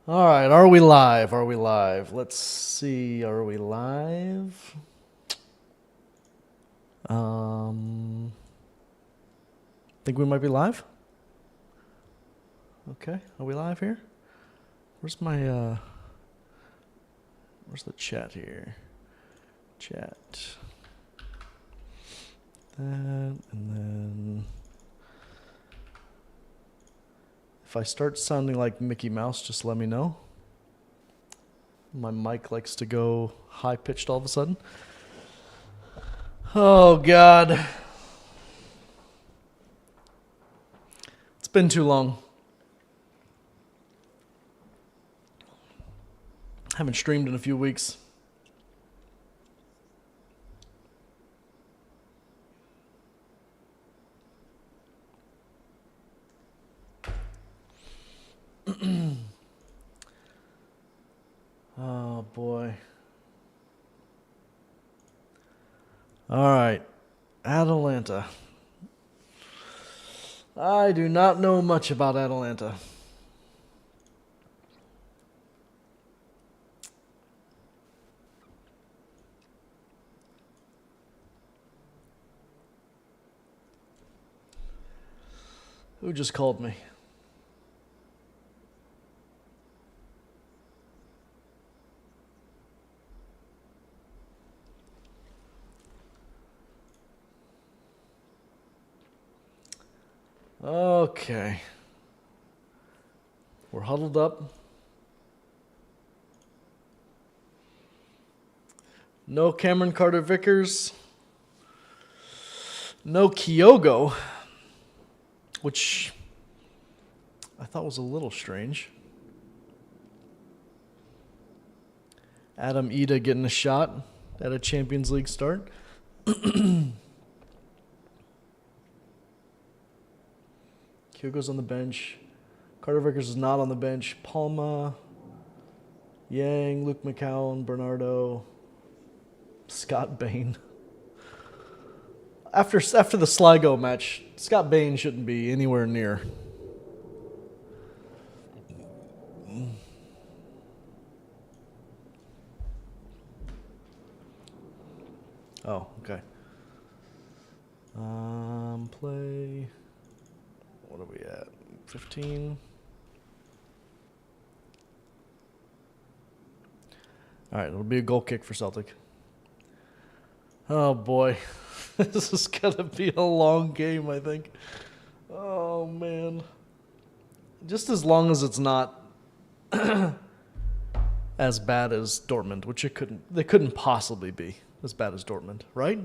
All right, are we live? Are we live? Let's see. Are we live? Think we might be live? Okay, are we live here? Where's my where's the chat here? Chat. That and then if I start sounding like Mickey Mouse, just let me know. My mic likes to go high pitched all of a sudden. Oh God. It's been too long. Haven't streamed in a few weeks. Oh boy. All right. Atalanta. I do not know much about Atalanta. Who just called me? Okay. We're huddled up. No Cameron Carter Vickers. No Kyogo, which I thought was a little strange. Adam Ida getting a shot at a Champions League start. Kyogo's on the bench. Carter Vickers is not on the bench. Palma, Yang, Luke McCown, Bernardo, Scott Bain. After the Sligo match, Scott Bain shouldn't be anywhere near. Oh, okay. Play. What are we at? 15. All right, it'll be a goal kick for Celtic. Oh boy, this is gonna be a long game, I think. Oh man, just as long as it's not as bad as Dortmund, which they couldn't possibly be as bad as Dortmund, right?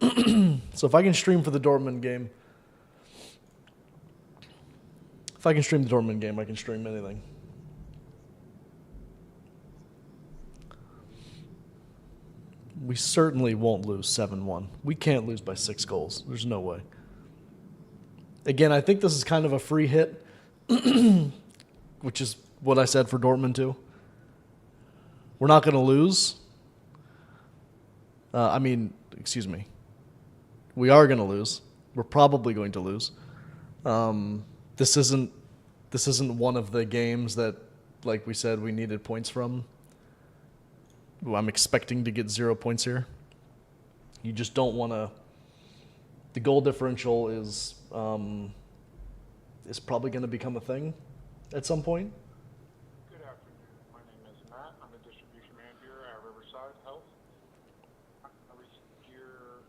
So if I can stream for the Dortmund game, I can stream anything. We certainly won't lose 7-1. We can't lose by 6 goals. There's no way. Again, I think this is kind of a free hit, which is what I said for Dortmund too. We're not going to lose. Excuse me. We are going to lose. We're probably going to lose. This isn't one of the games that, like we said, we needed points from. I'm expecting to get 0 points here. You just don't want to. The goal differential is probably going to become a thing at some point. Good afternoon. My name is Matt. I'm a distribution manager at Riverside Health. I received your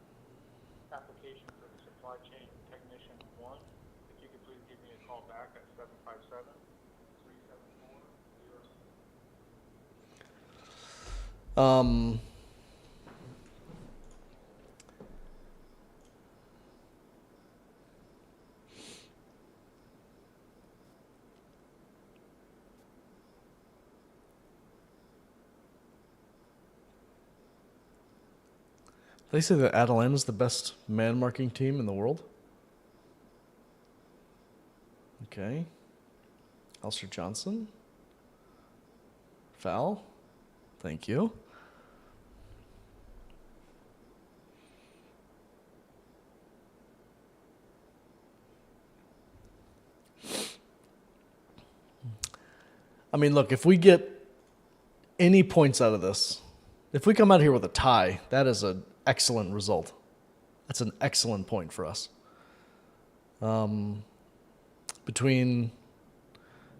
application for the supply chain technician 1. If you could please give me a call back at 757-374-06. They say that Atalanta's the best man-marking team in the world. Okay. Alistair Johnson. Foul. Thank you. I mean, look, if we get any points out of this, if we come out here with a tie, that is an excellent result. That's an excellent point for us. Between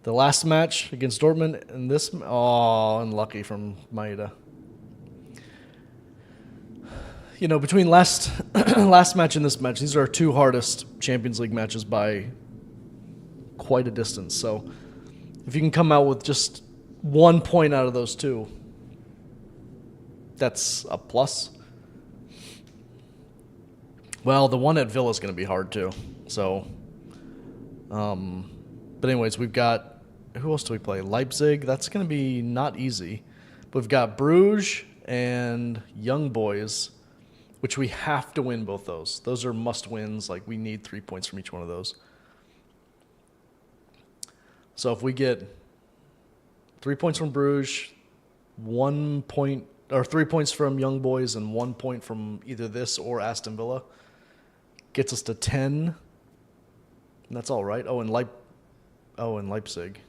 the last match against Dortmund and this, oh, unlucky from Maeda. You know, between last last match and this match, these are our two hardest Champions League matches by quite a distance. So if you can come out with just 1 point out of those two, that's a plus. Well, the one at Villa is going to be hard too. So, but anyways, we've got, who else do we play? Leipzig. That's going to be not easy. But we've got Bruges and Young Boys, which we have to win both those. Those are must wins. Like, we need 3 points from each one of those. So if we get 3 points from Bruges, 1 point, or 3 points from Young Boys, and 1 point from either this or Aston Villa, gets us to 10. And that's all right. Oh, and Leipzig.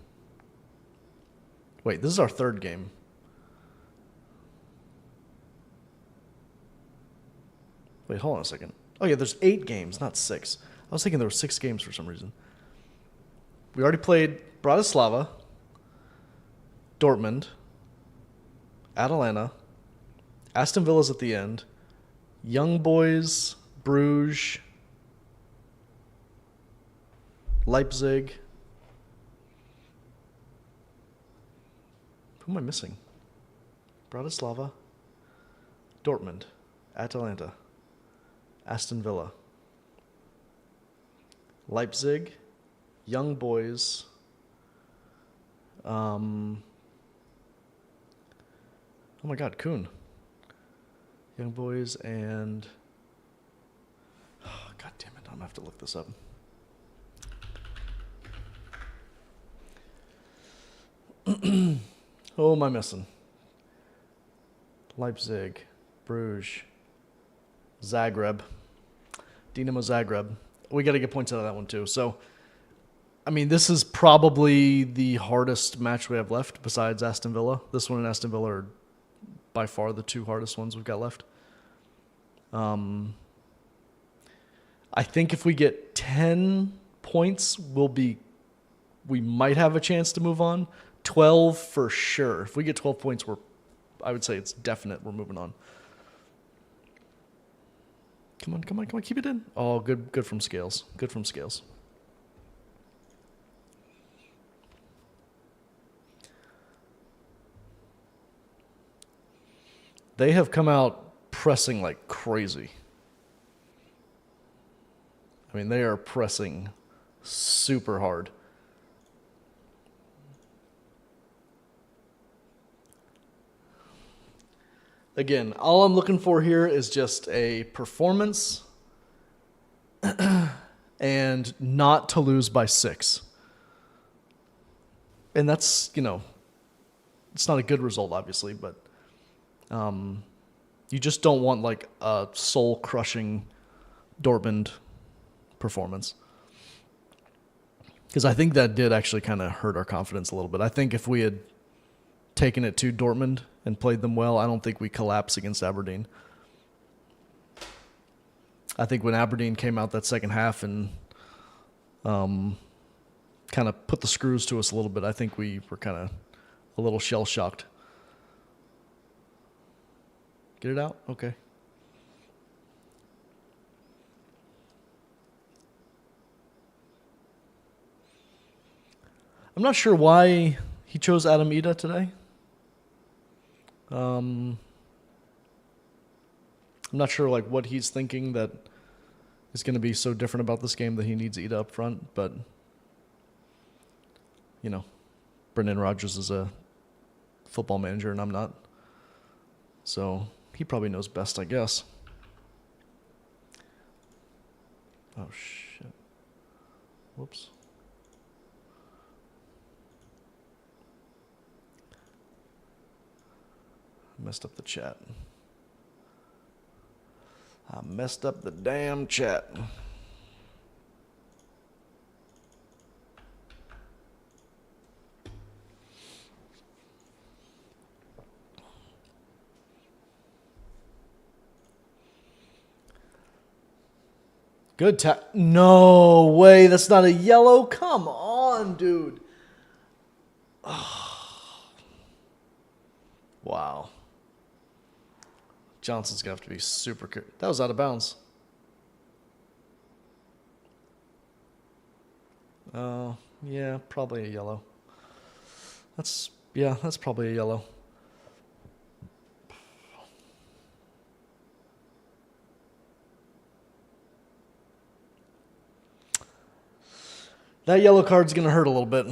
Wait, this is our third game. Wait, hold on a second. Oh, yeah, there's 8 games, not 6. I was thinking there were 6 games for some reason. We already played Bratislava, Dortmund, Atalanta, Aston Villa's at the end, Young Boys, Bruges, Leipzig. Who am I missing? Bratislava, Dortmund, Atalanta, Aston Villa, Leipzig, Young Boys, oh my God, Kuhn. Young Boys and, oh, God damn it, I'm gonna have to look this up. Who am I missing? Leipzig, Bruges, Zagreb, Dinamo Zagreb. We got to get points out of that one too. So, I mean, this is probably the hardest match we have left besides Aston Villa. This one and Aston Villa are by far the two hardest ones we've got left. I think if we get 10 points, we might have a chance to move on. 12 for sure. If we get 12 points, I would say it's definite we're moving on. Come on, keep it in. Oh, good from Scales. Good from Scales. They have come out pressing like crazy. I mean, they are pressing super hard. Again, all I'm looking for here is just a performance and not to lose by 6. And that's, it's not a good result, obviously, but you just don't want like a soul-crushing Dortmund performance. Because I think that did actually kind of hurt our confidence a little bit. I think if we had taken it to Dortmund and played them well, I don't think we collapse against Aberdeen. I think when Aberdeen came out that second half and kind of put the screws to us a little bit, I think we were kind of a little shell-shocked. Get it out? Okay. I'm not sure why he chose Adam Ida today. I'm not sure like what he's thinking that is going to be so different about this game that he needs Ida up front, but Brendan Rodgers is a football manager and I'm not. So he probably knows best, I guess. Oh shit. Whoops. Messed up the chat. I messed up the damn chat. Good no way. That's not a yellow. Come on, dude. Wow. Johnson's going to have to be super good. That was out of bounds. Oh, yeah, probably a yellow. That's probably a yellow. That yellow card's going to hurt a little bit.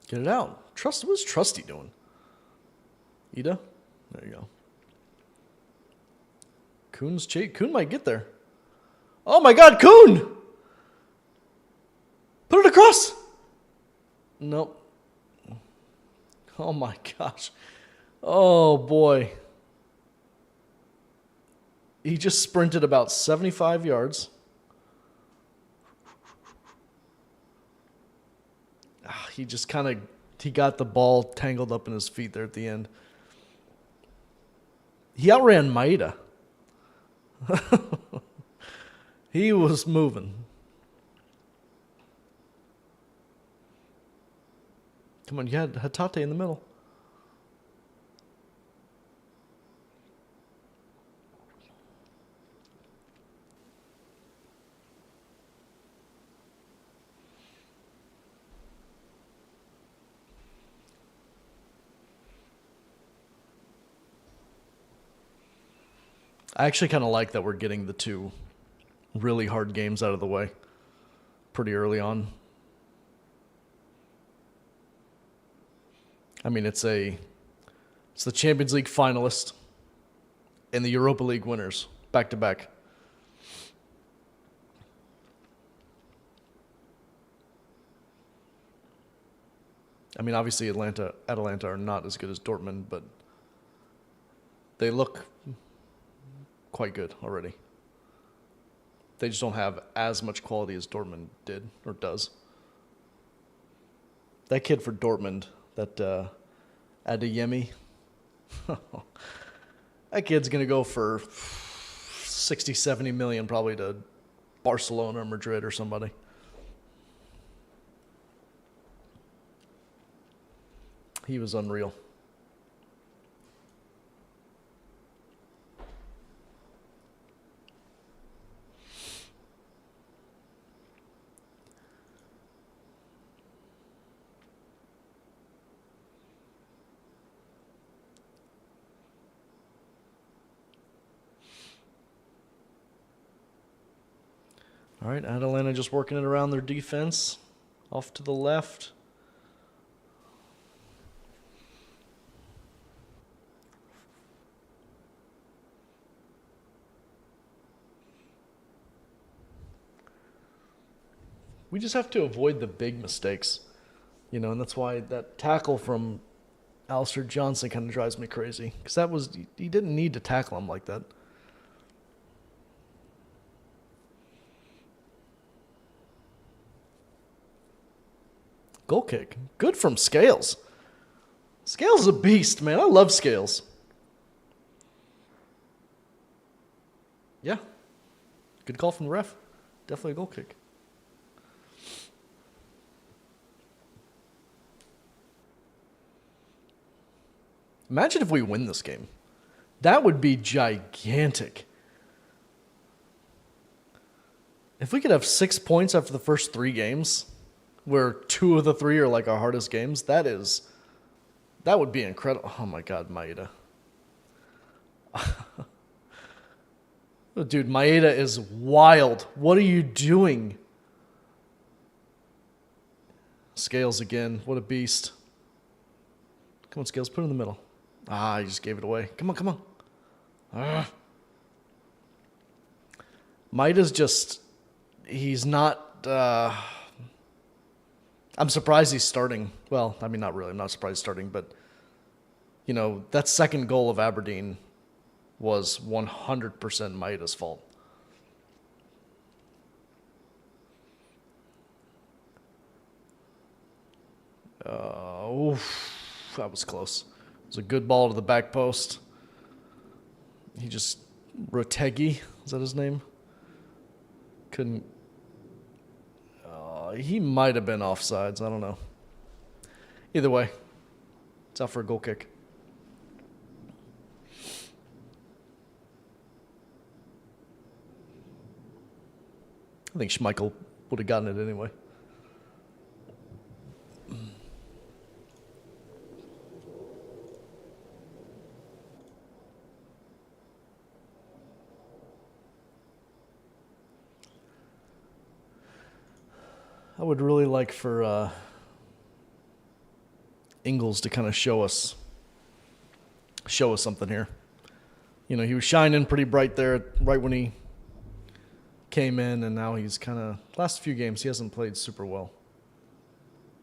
Get it out. What's Trusty doing? Ida? There you go. Kuhn might get there. Oh my god, Kuhn! Put it across! Nope. Oh my gosh. Oh boy. He just sprinted about 75 yards. He just he got the ball tangled up in his feet there at the end. He outran Maeda. He was moving. Come on, you had Hatate in the middle. I actually kind of like that we're getting the two really hard games out of the way pretty early on. I mean, it's the Champions League finalist and the Europa League winners back to back. I mean, obviously Atalanta are not as good as Dortmund, but they look quite good already. They just don't have as much quality as Dortmund did or does. That kid for Dortmund, that Adeyemi, that kid's going to go for 60, 70 million probably to Barcelona or Madrid or somebody. He was unreal. All right, Atalanta just working it around their defense. Off to the left. We just have to avoid the big mistakes, and that's why that tackle from Alistair Johnson kind of drives me crazy. Because he didn't need to tackle him like that. Goal kick. Good from Scales. Scales is a beast, man. I love Scales. Yeah. Good call from the ref. Definitely a goal kick. Imagine if we win this game. That would be gigantic. If we could have 6 points after the first 3 games, where 2 of the 3 are like our hardest games, that would be incredible. Oh my God, Maeda. Dude, Maeda is wild. What are you doing? Scales again. What a beast. Come on, Scales. Put it in the middle. Ah, he just gave it away. Come on, come on. Ah. Maeda's just... He's not... I'm surprised he's starting. Well, I mean, not really. I'm not surprised he's starting, but that second goal of Aberdeen was 100% Maeda's fault. That was close. It was a good ball to the back post. He just Rotegi, is that his name? Couldn't. He might have been offsides. I don't know. Either way, it's out for a goal kick. I think Schmeichel would have gotten it anyway. I would really like for Ingles to kind of show us something here. He was shining pretty bright there right when he came in, and now he's kind of last few games he hasn't played super well.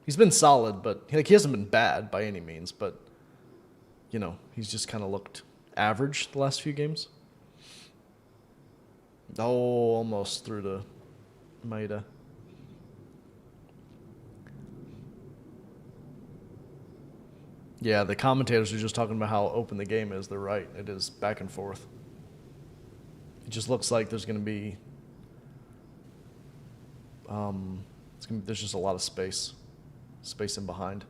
He's been solid, but he hasn't been bad by any means. But he's just kind of looked average the last few games. Oh, almost through to Maeda. Yeah, the commentators are just talking about how open the game is. They're right. It is back and forth. It just looks like there's going to be there's just a lot of space in behind.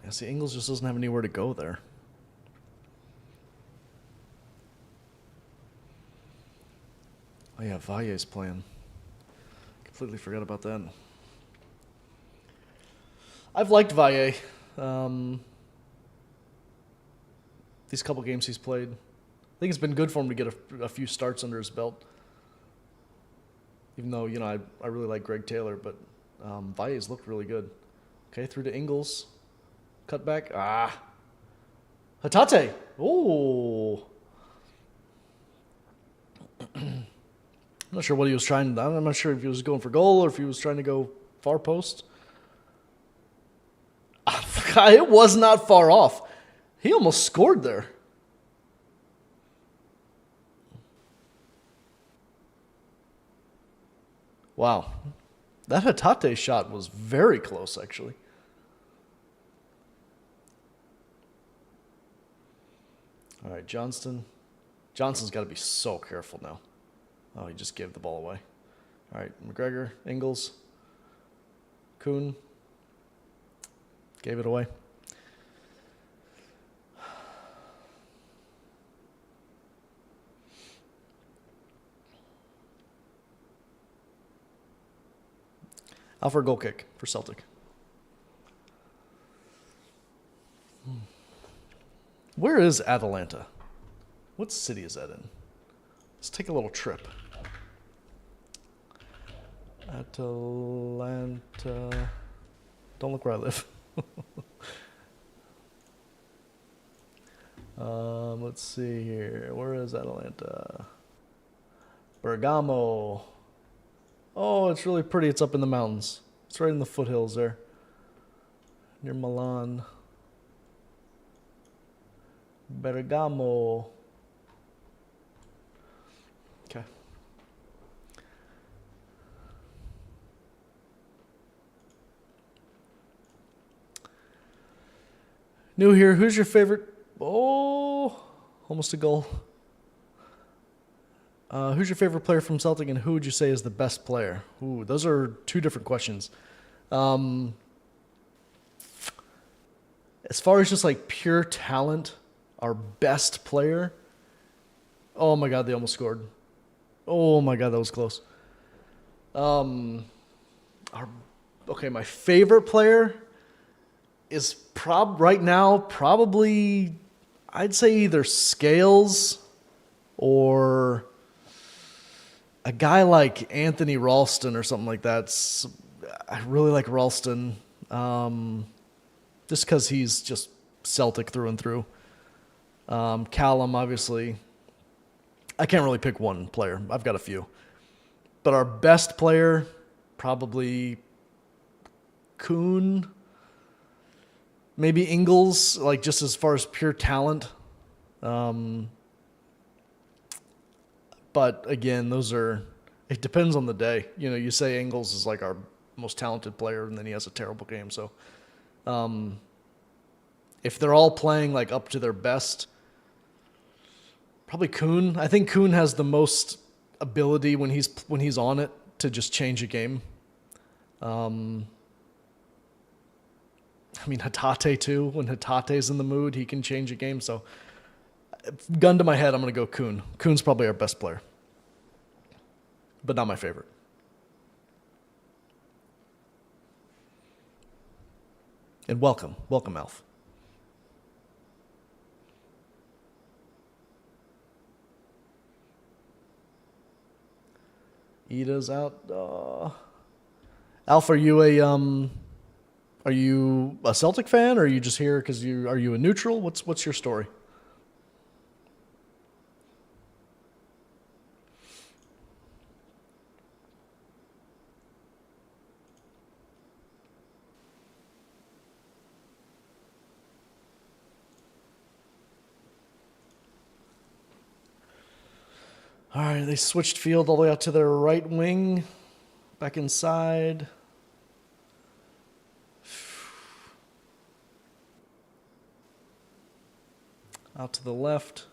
Yeah, see, Ingles just doesn't have anywhere to go there. Oh yeah, Valle's playing. Completely forgot about that. I've liked Valle. These couple games he's played. I think it's been good for him to get a few starts under his belt. Even though, I really like Greg Taylor, but Valle's looked really good. Okay, through to Ingles. Cut back. Hatate. Oh. I'm not sure what he was trying. I'm not sure if he was going for goal or if he was trying to go far post. It was not far off. He almost scored there. Wow. That Hatate shot was very close, actually. All right, Johnston. Johnston's got to be so careful now. Oh, he just gave the ball away. All right, McGregor, Ingles, Kuhn. Gave it away. Out for a goal kick for Celtic. Where is Atalanta? What city is that in? Let's take a little trip. Atalanta. Don't look where I live. Let's see here. Where is Atalanta? Bergamo. Oh, it's really pretty. It's up in the mountains. It's right in the foothills there. Near Milan. Bergamo. Okay. New here. Who's your favorite? Oh, almost a goal. Who's your favorite player from Celtic, and who would you say is the best player? Ooh, those are two different questions. As far as just like pure talent, our best player. Oh my God, they almost scored. Oh my God, that was close. My favorite player is right now probably, I'd say either Scales or a guy like Anthony Ralston or something like that. I really like Ralston, just because he's just Celtic through and through. Callum, obviously. I can't really pick one player. I've got a few. But our best player, probably Kuhn, maybe Ingles, like just as far as pure talent. Um, but again, it depends on the day. You know, you say Ingles is like our most talented player, and then he has a terrible game. So if they're all playing like up to their best, probably Kuhn. I think Kuhn has the most ability when he's on it to just change a game. I mean, Hatate too. When Hatate's in the mood, he can change a game. So, gun to my head, I'm going to go Kuhn. Kuhn's probably our best player, but not my favorite. And welcome, Alf. Ida's out. Alf, are you a Celtic fan, or are you just here because are you a neutral? What's your story? All right, they switched field all the way out to their right wing, back inside. Out to the left.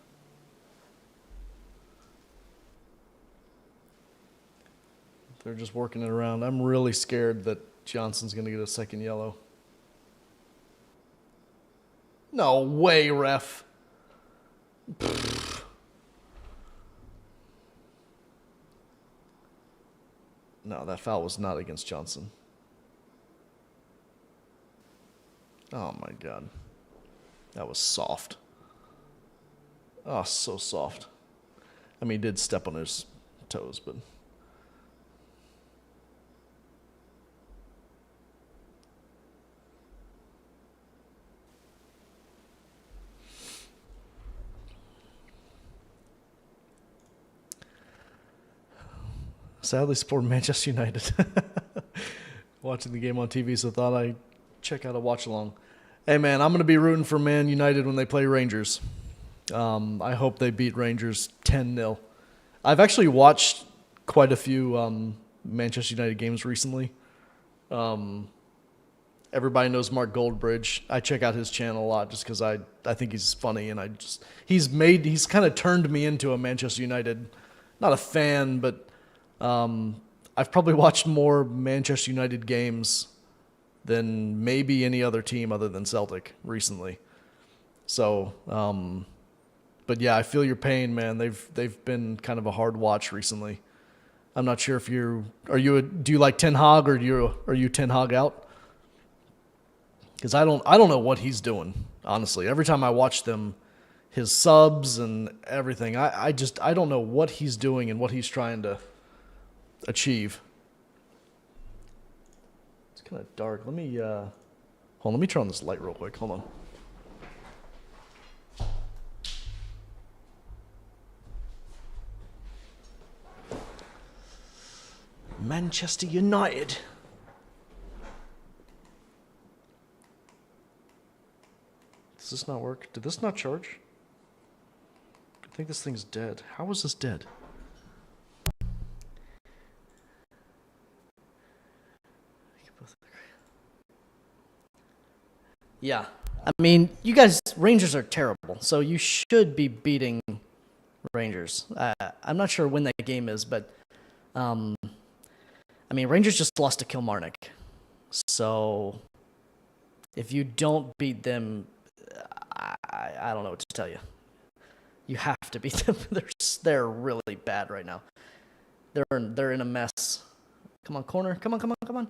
They're just working it around. I'm really scared that Johnson's going to get a second yellow. No way, ref. No, that foul was not against Johnson. Oh my God. That was soft. Oh, so soft. I mean, he did step on his toes, but. Sadly, support Manchester United. Watching the game on TV, so thought I'd check out a watch along. Hey, man, I'm going to be rooting for Man United when they play Rangers. I hope they beat Rangers 10-0. I've actually watched quite a few Manchester United games recently. Everybody knows Mark Goldbridge. I check out his channel a lot just because I think he's funny, and he's kind of turned me into a Manchester United, not a fan, but I've probably watched more Manchester United games than maybe any other team other than Celtic recently. So, but yeah, I feel your pain, man. They've been kind of a hard watch recently. I'm not sure if do you like Ten Hag, or are you Ten Hag out? Because I don't know what he's doing, honestly. Every time I watch them, his subs and everything, I don't know what he's doing and what he's trying to achieve. It's kind of dark. Let me let me turn on this light real quick. Hold on. Manchester United. Does this not work? Did this not charge? I think this thing's dead. How is this dead? Yeah. I mean, you guys, Rangers are terrible, so you should be beating Rangers. I'm not sure when that game is, but I mean, Rangers just lost to Kilmarnock. So if you don't beat them, I don't know what to tell you. You have to beat them. They're really bad right now. They're in a mess. Come on, corner. Come on.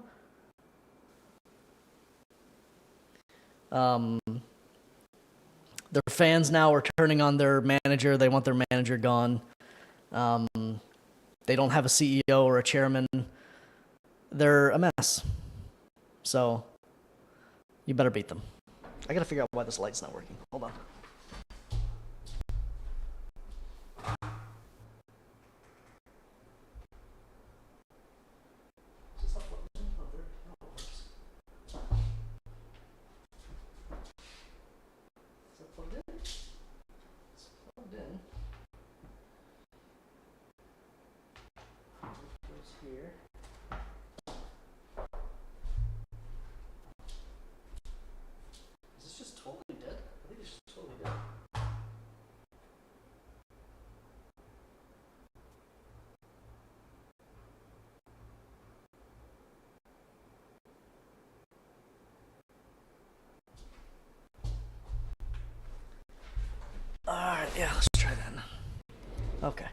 Their fans now are turning on their manager. They want their manager gone. They don't have a CEO or a chairman. They're a mess. So you better beat them. I gotta figure out why this light's not working. Hold on. Here. Is this just totally dead? I think it's just totally dead. Alright, yeah, let's try that. Okay.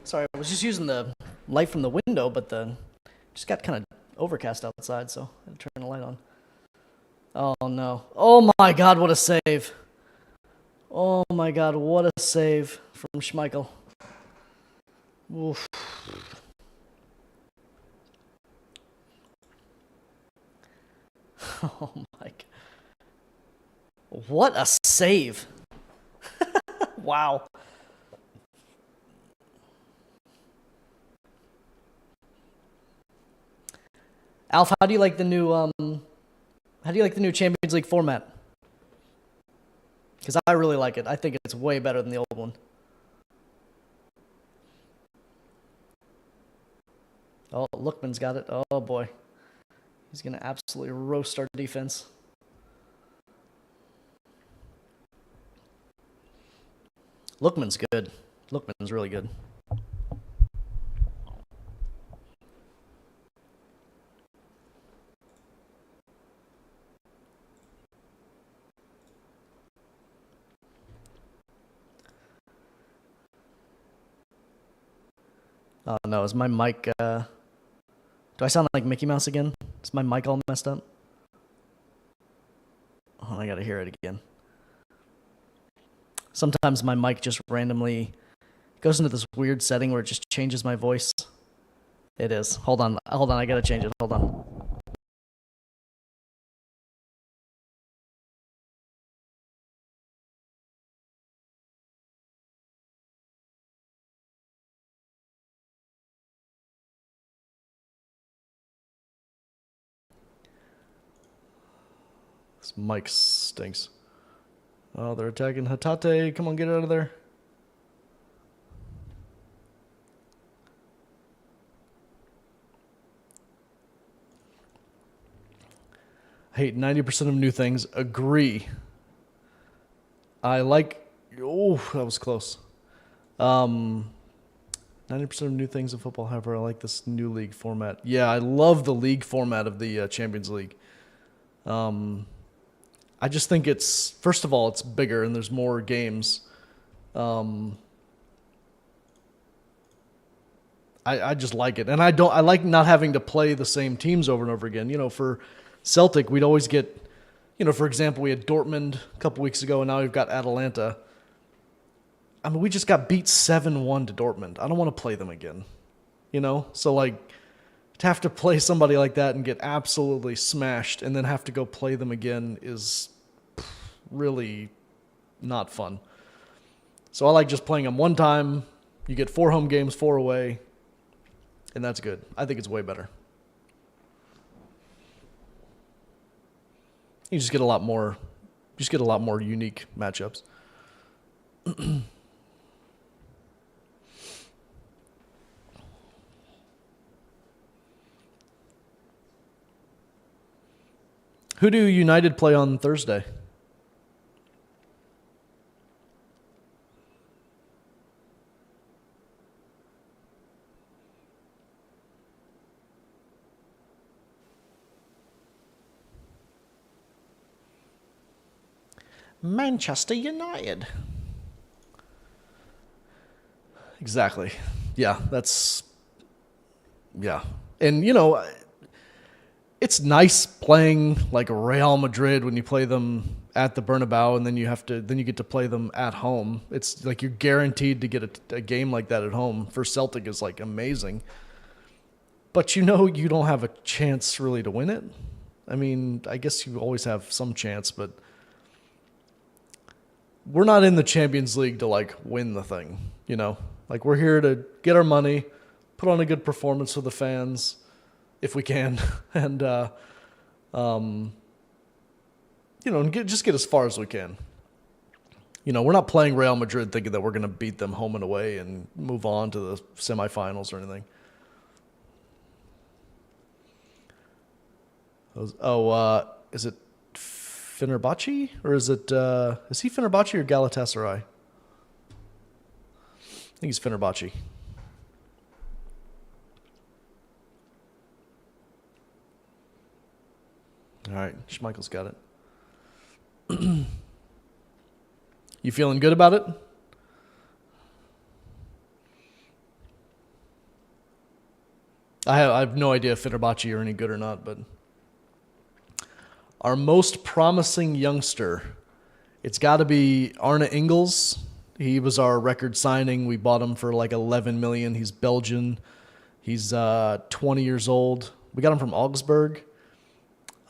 Sorry, I was just using the light from the window, but the just got kind of overcast outside, so I had to turn the light on. Oh no. Oh my god, what a save. Oh my god, what a save from Schmeichel. Oof. Oh my god. What a save. Wow. Alf, how do you like the new Champions League format? Because I really like it. I think it's way better than the old one. Oh, Lookman's got it. Oh boy. He's gonna absolutely roast our defense. Lookman's good. Lookman's really good. Oh no, is my mic, do I sound like Mickey Mouse again? Is my mic all messed up? Oh, I gotta hear it again. Sometimes my mic just randomly goes into this weird setting where it just changes my voice. It is. Hold on, I gotta change it. Hold on. This mic stinks. Oh, they're attacking Hatate. Come on, get out of there. I hate 90% of new things. Agree. I like... Oh, that was close. 90% of new things in football, however, I like this new league format. Yeah, I love the league format of the Champions League. I just think it's, first of all, it's bigger and there's more games. I just like it. And I like not having to play the same teams over and over again. You know, for Celtic, we'd always get, you know, for example, we had Dortmund a couple weeks ago and now we've got Atalanta. I mean, we just got beat 7-1 to Dortmund. I don't want to play them again. You know? So, like, to have to play somebody like that and get absolutely smashed and then have to go play them again is really not fun. So I like just playing them one time. You get 4 home games, 4 away, and that's good. I think it's way better. You just get a lot more unique matchups. Who do United play on Thursday? Manchester United. Exactly. Yeah, yeah. And, you know, it's nice playing like Real Madrid when you play them at the Bernabeu, and then you get to play them at home. It's like you're guaranteed to get a game like that at home. For Celtic is like amazing. But you know you don't have a chance really to win it. I mean, I guess you always have some chance, but we're not in the Champions League to like win the thing, you know? Like we're here to get our money, put on a good performance for the fans if we can, and and just get as far as we can. You know, we're not playing Real Madrid thinking that we're going to beat them home and away and move on to the semifinals or anything. Is it Fenerbahce? Or is he Fenerbahce or Galatasaray? I think he's Fenerbahce. All right, Schmeichel's got it. You feeling good about it? I have no idea if Fenerbahce are any good or not, but our most promising youngster, it's got to be Arne Ingels. He was our record signing. We bought him for like 11 million. He's Belgian. He's 20 years old. We got him from Augsburg.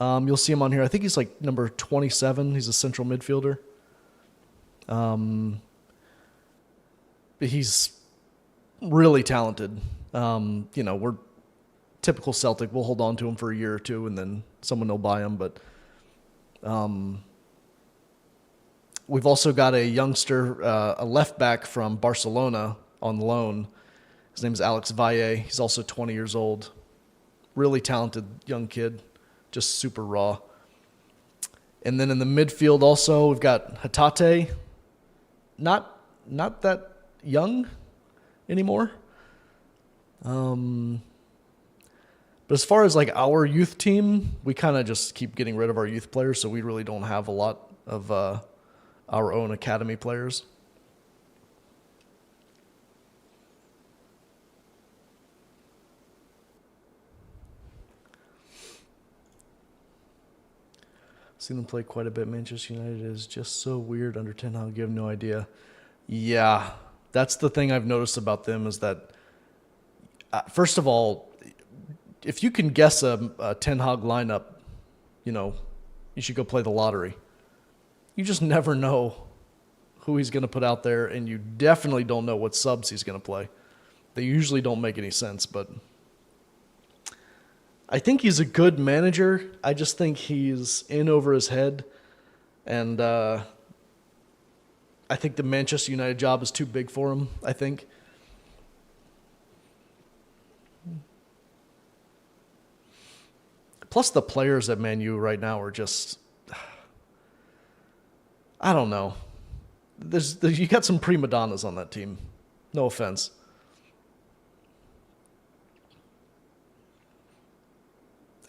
You'll see him on here. I think he's like number 27. He's a central midfielder. He's really talented. We're typical Celtic. We'll hold on to him for a year or two, and then someone will buy him. But we've also got a youngster, a left back from Barcelona on loan. His name is Alex Valle. He's also 20 years old. Really talented young kid, just super raw. And then in the midfield also, we've got Hatate. Not that young anymore. But as far as like our youth team, we kind of just keep getting rid of our youth players, so we really don't have a lot of our own academy players. Seen them play quite a bit. Manchester United is just so weird under Ten Hag. You have no idea. Yeah, that's the thing I've noticed about them is that, first of all, if you can guess a Ten Hag lineup, you should go play the lottery. You just never know who he's going to put out there, and you definitely don't know what subs he's going to play. They usually don't make any sense, but I think he's a good manager. I just think he's in over his head, and I think the Manchester United job is too big for him, I think. Plus the players at Man U right now are just, I don't know. You got some prima donnas on that team. No offense.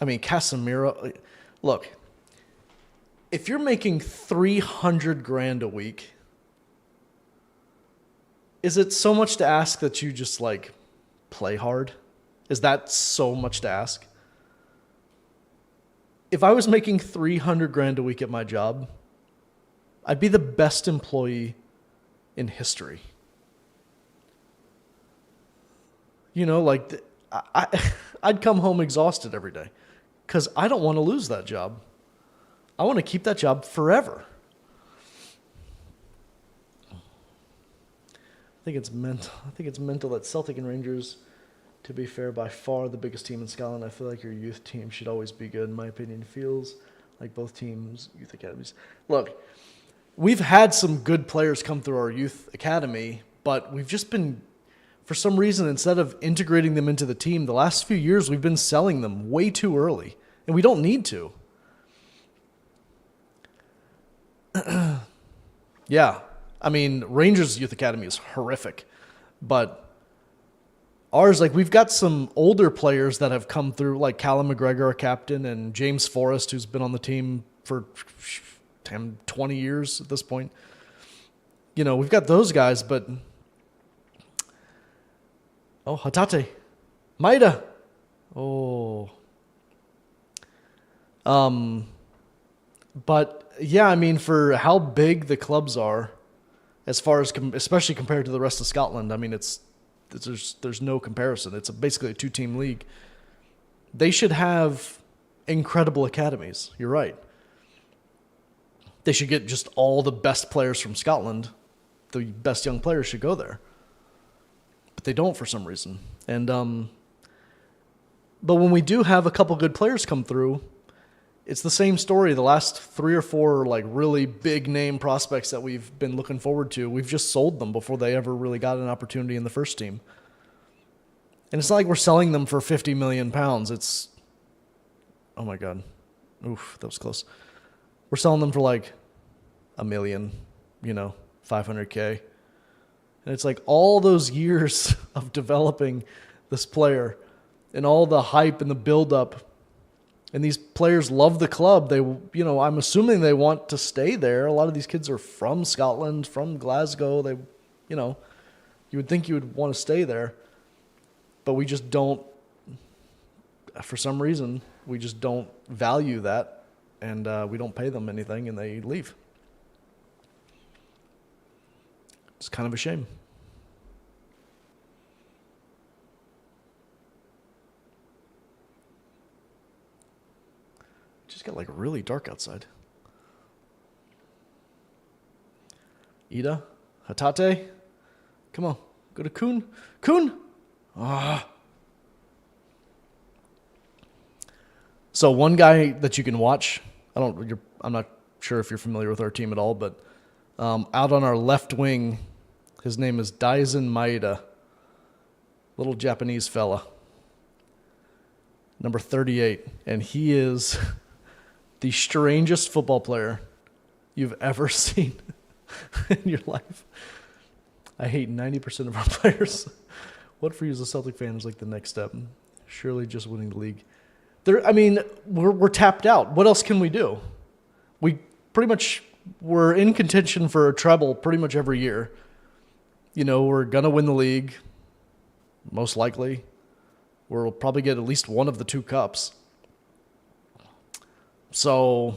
I mean, Casemiro, look, if you're making 300 grand a week, is it so much to ask that you just like play hard? Is that so much to ask? If I was making 300 grand a week at my job, I'd be the best employee in history. I'd come home exhausted every day because I don't want to lose that job. I want to keep that job forever. I think it's mental that Celtic and Rangers, to be fair, by far the biggest team in Scotland. I feel like your youth team should always be good, in my opinion. Feels like both teams' youth academies. Look, we've had some good players come through our youth academy, but we've just been, for some reason, instead of integrating them into the team, the last few years we've been selling them way too early, and we don't need to. Yeah, I mean, Rangers Youth Academy is horrific, but ours, like, we've got some older players that have come through, like Callum McGregor, our captain, and James Forrest, who's been on the team for 10, 20 years at this point. We've got those guys, but Hatate, Maida, but yeah, I mean, for how big the clubs are, as far as especially compared to the rest of Scotland, I mean, there's no comparison. It's basically a two-team league. They should have incredible academies. You're right. They should get just all the best players from Scotland. The best young players should go there. But they don't for some reason. And but when we do have a couple good players come through, it's the same story. The last 3 or 4 like really big name prospects that we've been looking forward to, we've just sold them before they ever really got an opportunity in the first team. And it's not like we're selling them for £50 million. It's, oh my God. Oof, that was close. We're selling them for like $1 million, 500K. And it's like all those years of developing this player and all the hype and the build-up. And these players love the club. They, I'm assuming they want to stay there. A lot of these kids are from Scotland, from Glasgow. They, you would think you would want to stay there. But we just don't, for some reason, we just don't value that. And we don't pay them anything and they leave. It's kind of a shame. It just got like really dark outside. Ida, Hatate, come on, go to Kuhn. Kuhn. So one guy that you can watch, I'm not sure if you're familiar with our team at all, but out on our left wing, his name is Daisen Maeda, little Japanese fella, number 38, and he is the strangest football player you've ever seen in your life. I hate 90% of our players. What for you as a Celtic fan is like the next step? Surely just winning the league. We're tapped out. What else can we do? We're in contention for a treble pretty much every year. We're going to win the league, most likely. We'll probably get at least one of the 2 cups. So,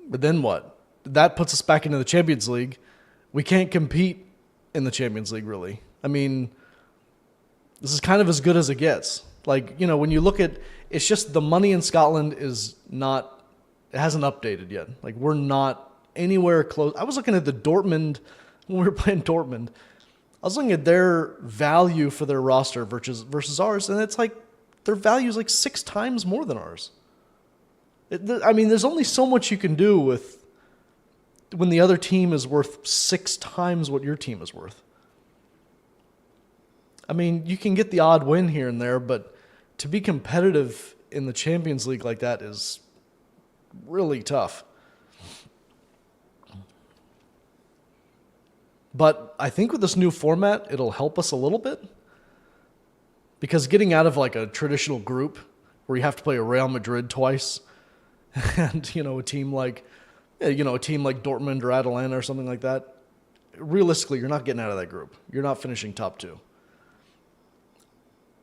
but then what? That puts us back into the Champions League. We can't compete in the Champions League, really. This is kind of as good as it gets. Like, when you look at, it's just the money in Scotland it hasn't updated yet. Like, we're not anywhere close. I was looking at the Dortmund, when we were playing Dortmund, I was looking at their value for their roster versus ours, and it's like, their value is like 6 times more than ours. There's only so much you can do with when the other team is worth 6 times what your team is worth. You can get the odd win here and there, but to be competitive in the Champions League like that is really tough. But I think with this new format, it'll help us a little bit. Because getting out of like a traditional group where you have to play a Real Madrid twice and, a team like Dortmund or Atalanta or something like that, realistically, you're not getting out of that group. You're not finishing top 2.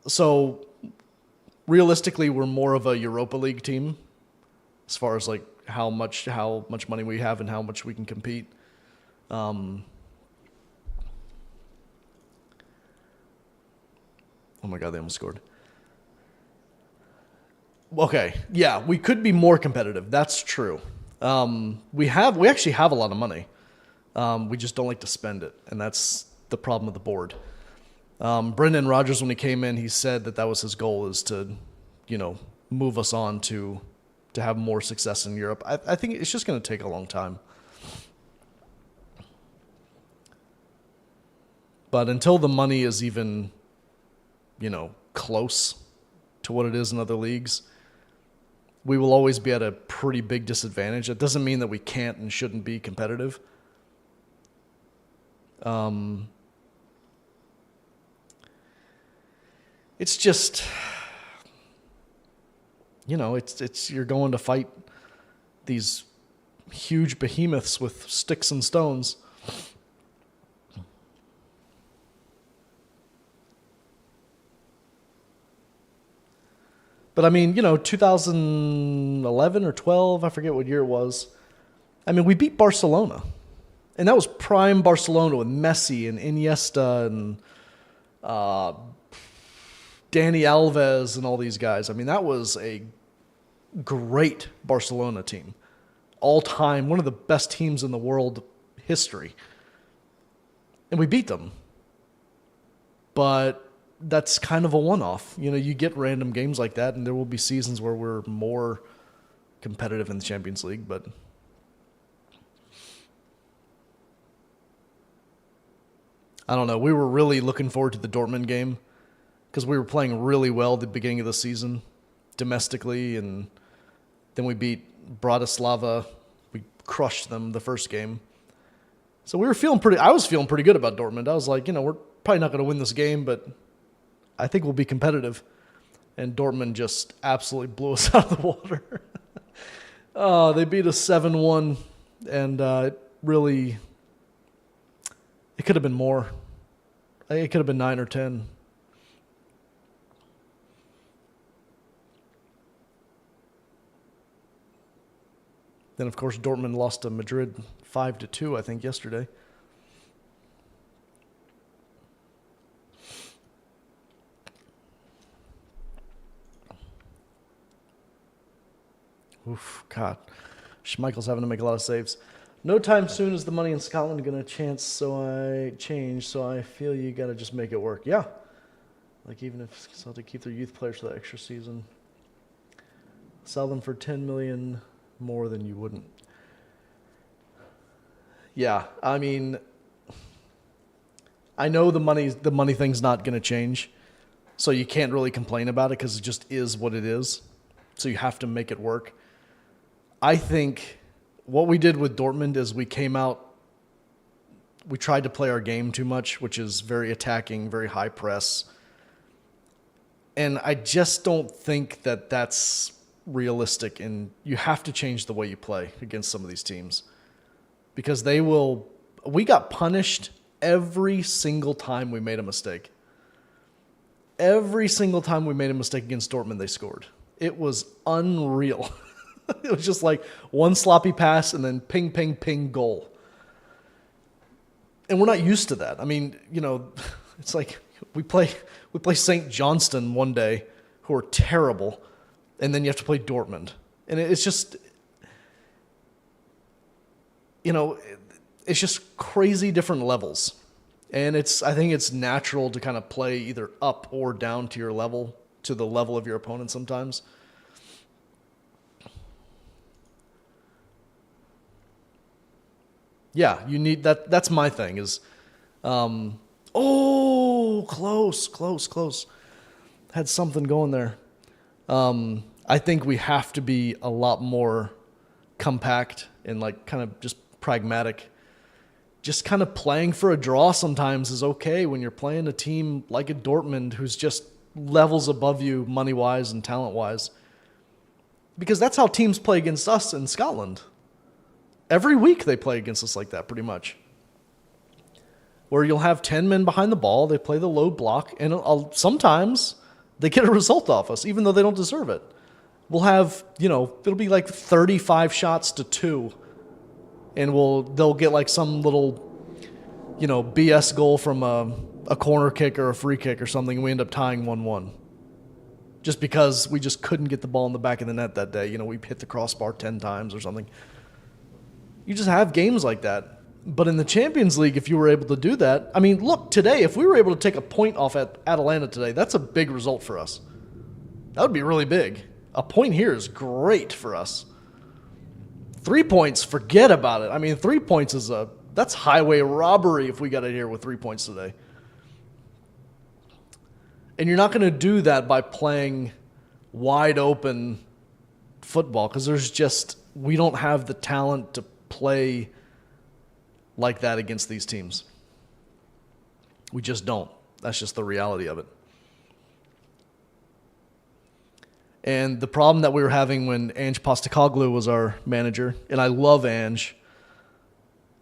So realistically, we're more of a Europa League team as far as like how much money we have and how much we can compete. Oh my God, they almost scored. Okay, yeah, we could be more competitive. That's true. We actually have a lot of money. We just don't like to spend it, and that's the problem with the board. Brendan Rodgers, when he came in, he said that was his goal, is to, move us on to have more success in Europe. I think it's just going to take a long time. But until the money is even, close to what it is in other leagues, we will always be at a pretty big disadvantage. That doesn't mean that we can't and shouldn't be competitive. It's just, it's you're going to fight these huge behemoths with sticks and stones. But 2011 or 12, I forget what year it was. We beat Barcelona. And that was prime Barcelona with Messi and Iniesta and Dani Alves and all these guys. That was a great Barcelona team. All time, one of the best teams in the world history. And we beat them. But that's kind of a one-off. You know, you get random games like that, and there will be seasons where we're more competitive in the Champions League, but I don't know. We were really looking forward to the Dortmund game because we were playing really well at the beginning of the season domestically, and then we beat Bratislava. We crushed them the first game. So we were I was feeling pretty good about Dortmund. I was like, you know, we're probably not going to win this game, but I think we'll be competitive. And Dortmund just absolutely blew us out of the water. They beat us 7-1, and it could have been more. It could have been 9 or 10. Then, of course, Dortmund lost to Madrid 5-2, I think, yesterday. Oof, God. Schmeichel's having to make a lot of saves. No time soon is the money in Scotland going to change, so I feel you got to just make it work. Yeah. Like, even if Celtic keep their youth players for that extra season, sell them for 10 million more than you wouldn't. Yeah, I mean, I know the money thing's not going to change, so you can't really complain about it because it just is what it is. So you have to make it work. I think what we did with Dortmund is we tried to play our game too much, which is very attacking, very high press. And I just don't think that that's realistic, and you have to change the way you play against some of these teams because we got punished every single time we made a mistake. Every single time we made a mistake against Dortmund, they scored. It was unreal. It was just like one sloppy pass and then ping, ping, ping, goal. And we're not used to that. I mean, you know, it's like we play St. Johnston one day, who are terrible, and then you have to play Dortmund. And it's just, you know, it's just crazy different levels. And I think it's natural to kind of play either up or down to your level, to the level of your opponent sometimes. Yeah, you need that. That's my thing is, close. Had something going there. I think we have to be a lot more compact and like kind of just pragmatic. Just kind of playing for a draw sometimes is okay when you're playing a team like a Dortmund who's just levels above you money-wise and talent-wise. Because that's how teams play against us in Scotland. Every week they play against us like that, pretty much. Where you'll have 10 men behind the ball, they play the low block, and sometimes they get a result off us, even though they don't deserve it. We'll have, it'll be like 35 shots to 2, and they'll get like some little, BS goal from a corner kick or a free kick or something, and we end up tying 1-1. Just because we just couldn't get the ball in the back of the net that day. We hit the crossbar 10 times or something. You just have games like that. But in the Champions League, if you were able to do that, I mean, look, today, if we were able to take a point off at Atalanta today, that's a big result for us. That would be really big. A point here is great for us. 3 points, forget about it. I mean, 3 points that's highway robbery if we got it here with 3 points today. And you're not going to do that by playing wide open football because we don't have the talent to play like that against these teams. We just don't. That's just the reality of it. And the problem that we were having when Ange Postecoglou was our manager, and I love Ange,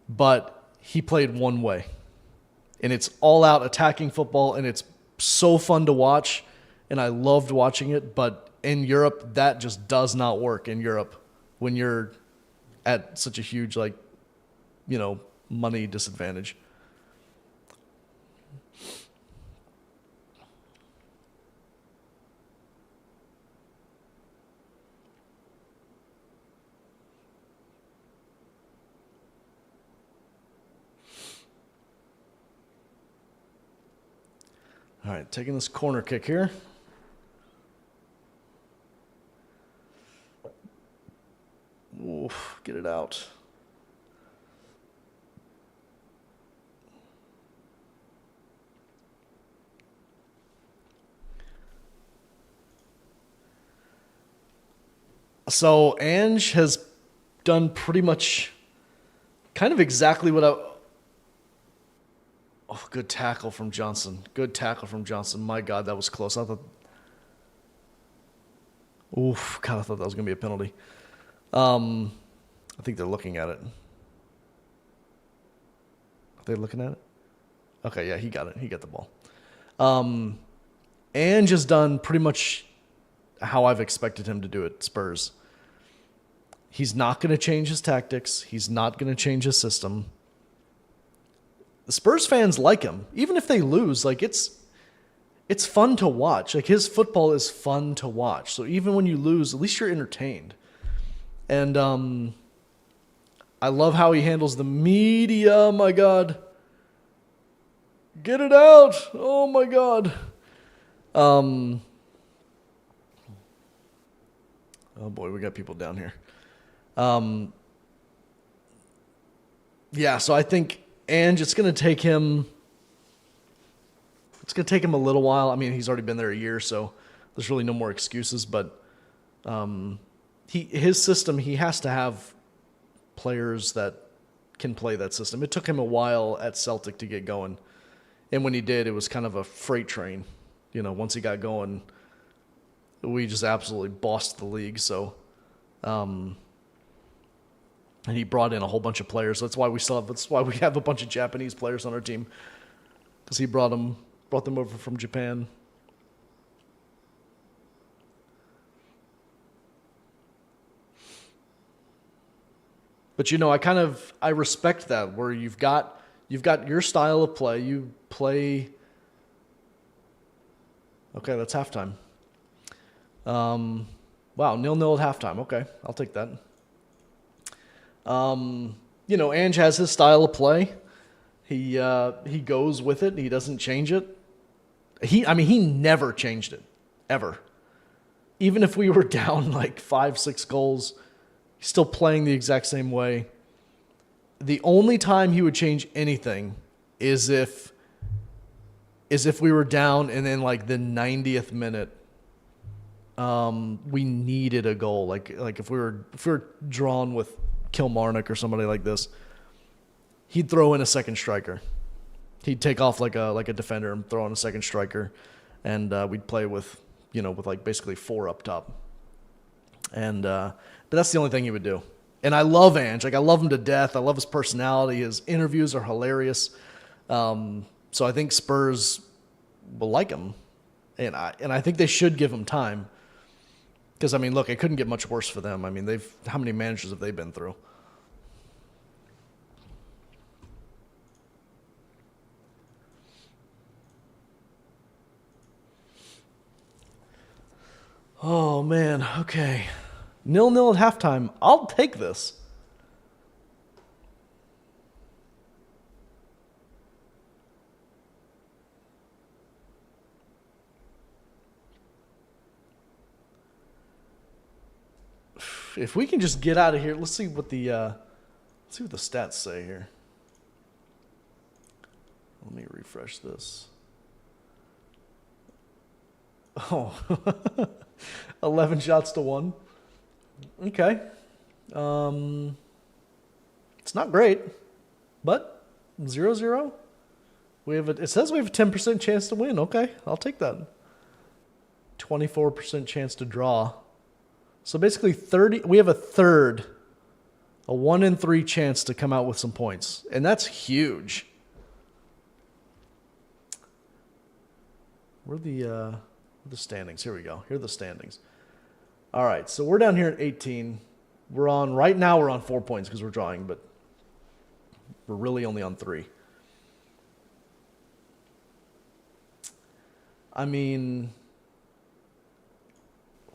but he played one way. And it's all-out attacking football, and it's so fun to watch, and I loved watching it, but in Europe, that just does not work in Europe when you're at such a huge, money disadvantage. All right, taking this corner kick here. Oof, get it out. So Ange has done pretty much kind of exactly what I... Oh, good tackle from Johnson. Good tackle from Johnson. My God, that was close. I thought... Oof, God, I thought that was going to be a penalty. I think they're looking at it. Are they looking at it? Okay, yeah, he got it. He got the ball. Ange has done pretty much how I've expected him to do it, Spurs. He's not going to change his tactics. He's not going to change his system. The Spurs fans like him. Even if they lose, like it's fun to watch. Like his football is fun to watch. So even when you lose, at least you're entertained. And I love how he handles the media. Oh my God. Get it out. Oh my God. Oh boy, we got people down here. Yeah, so I think Ange, it's going to take him a little while. I mean, he's already been there a year, so there's really no more excuses, but his system, he has to have players that can play that system. It took him a while at Celtic to get going. And when he did, it was kind of a freight train. You know, once he got going, we just absolutely bossed the league. So, and he brought in a whole bunch of players. That's why we have a bunch of Japanese players on our team, because he brought them over from Japan. But you know, I respect that, where you've got your style of play. You play. Okay, that's halftime. Wow, 0-0 at halftime. Okay, I'll take that. You know, Ange has his style of play. He goes with it. He doesn't change it. He never changed it, ever. Even if we were down like 5-6 goals, he's still playing the exact same way. The only time he would change anything is if we were down and then like the 90th minute, we needed a goal. Like if we were drawn with Kilmarnock or somebody like this, he'd throw in a second striker. He'd take off like a defender and throw in a second striker, and we'd play with like basically 4 up top. And but that's the only thing he would do. And I love Ange. Like I love him to death. I love his personality. His interviews are hilarious. So I think Spurs will like him, and I think they should give him time. Because I mean, look, it couldn't get much worse for them. I mean, how many managers have they been through? Oh man, okay. 0-0 at halftime. I'll take this. If we can just get out of here, let's see what the stats say here. Let me refresh this. Oh, 11 shots to 1. Okay. It's not great, but 0-0. It says we have a 10% chance to win. Okay, I'll take that. 24% chance to draw. So basically we have a 1 in 3 chance to come out with some points. And that's huge. Where are the standings? Here we go. Here are the standings. All right, so we're down here at 18. Right now we're on 4 points because we're drawing, but we're really only on 3. I mean,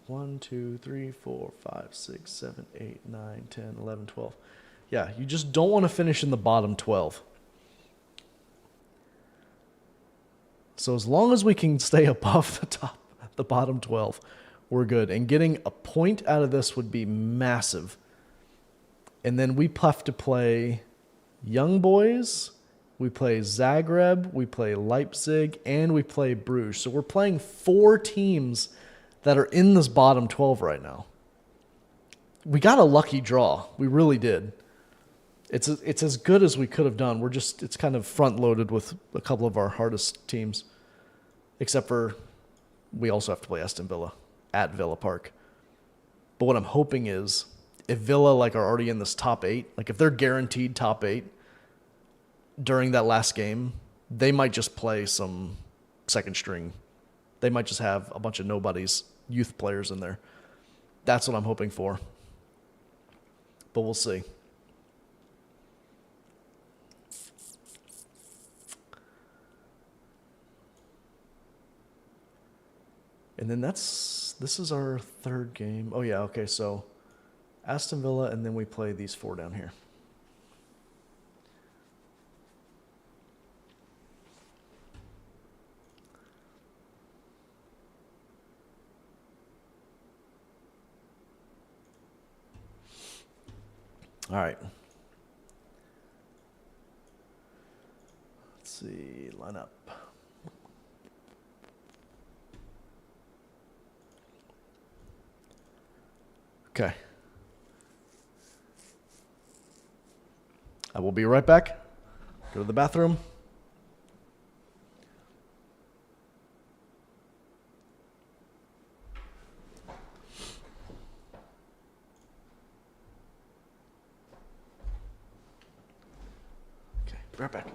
1, 2, 3, 4, 5, 6, 7, 8, 9, 10, 11, 12. Yeah, you just don't want to finish in the bottom 12. So as long as we can stay above the bottom 12, we're good. And getting a point out of this would be massive. And then we have to play Young Boys, we play Zagreb, we play Leipzig, and we play Bruges. So we're playing 4 teams that are in this bottom 12 right now. We got a lucky draw. We really did. It's as good as we could have done. It's kind of front loaded with a couple of our hardest teams, except for we also have to play Aston Villa at Villa Park. But what I'm hoping is if Villa are already in this top 8, if they're guaranteed top 8 during that last game, they might just play some second string. They might just have a bunch of nobodies, youth players in there. That's what I'm hoping for. But we'll see. And then this is our 3rd game. Oh yeah, okay, so Aston Villa, and then we play these 4 down here. All right. Let's see, line up. Okay. I will be right back. Go to the bathroom. Okay, be right back.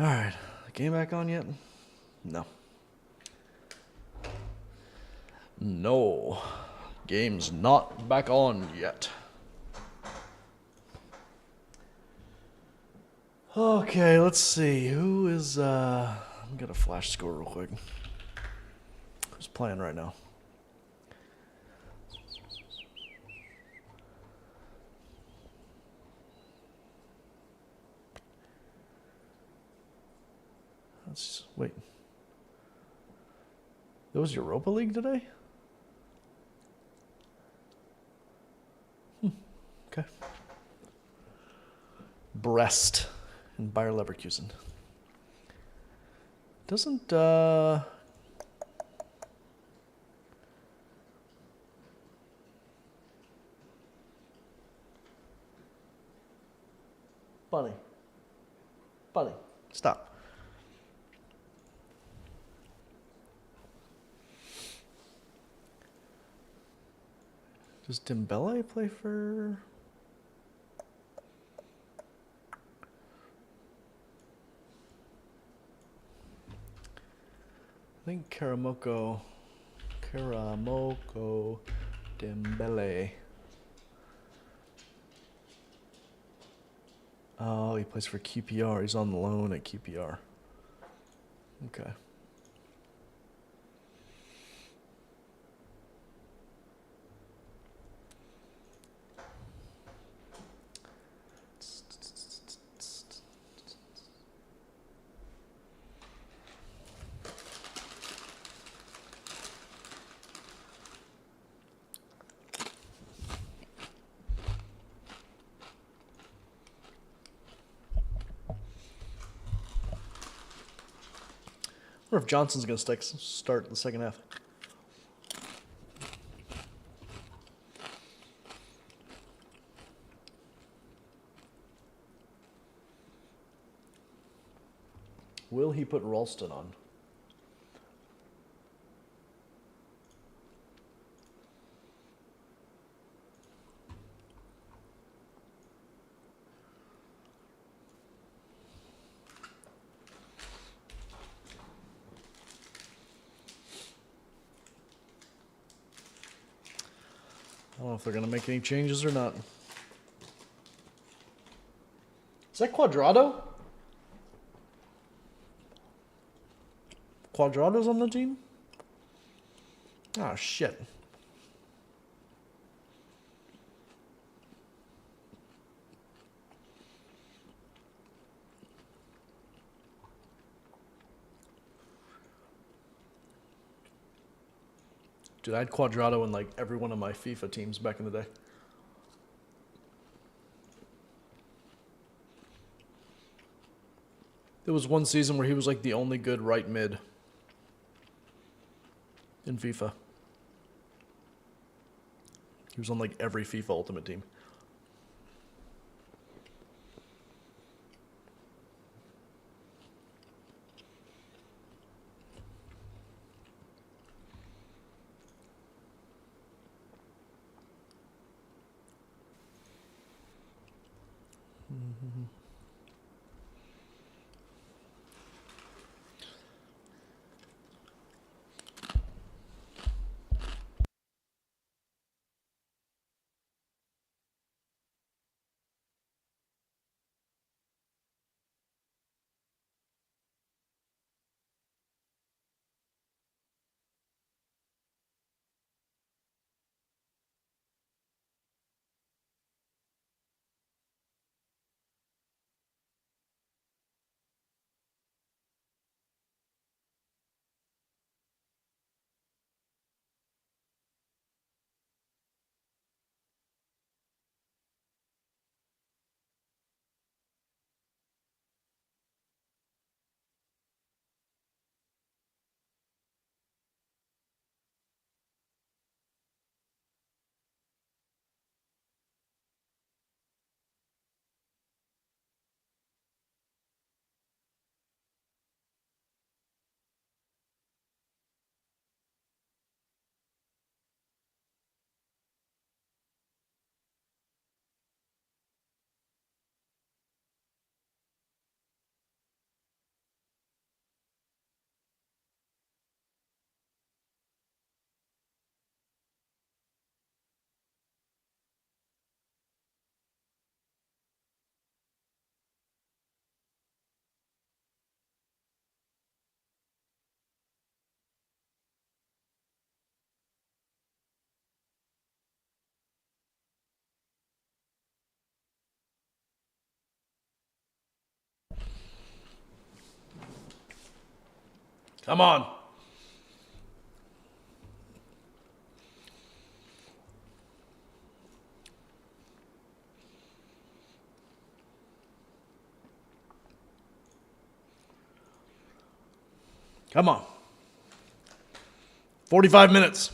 All right, game back on yet? No. No. Game's not back on yet. Okay, let's see. Who is I'm gonna flash score real quick. Who's playing right now? Let's wait. There was Europa League today? Okay. Brest and Bayer Leverkusen. Doesn't Bunny. Bunny. Stop. Does Dembele play for I think Karamoko Dembele. Oh, he plays for QPR. He's on loan at QPR. Okay. I wonder if Johnson's going to start the second half. Will he put Ralston on? I don't know if they're going to make any changes or not. Is that Quadrado? Quadrado's on the team? Oh, shit. Dude, I had Quadrado in like every one of my FIFA teams back in the day. There was one season where he was like the only good right mid in FIFA. He was on like every FIFA Ultimate Team. Come on. Come on. 45 minutes.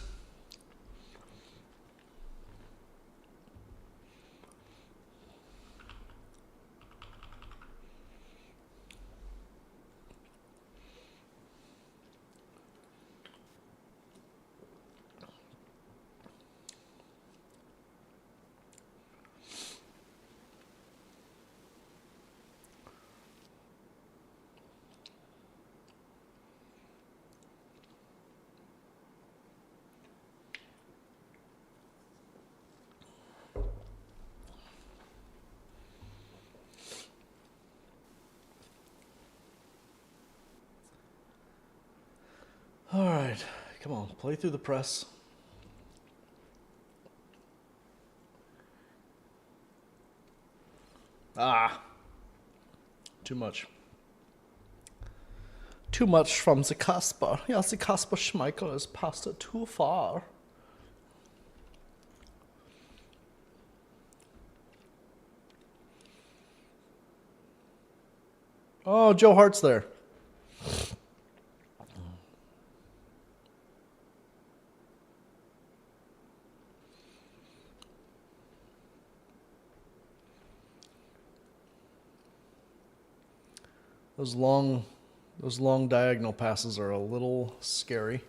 All right. Come on. Play through the press. Ah. Too much. Too much from the Casper. Yeah, the Casper Schmeichel has passed it too far. Oh, Joe Hart's there. Those long diagonal passes are a little scary.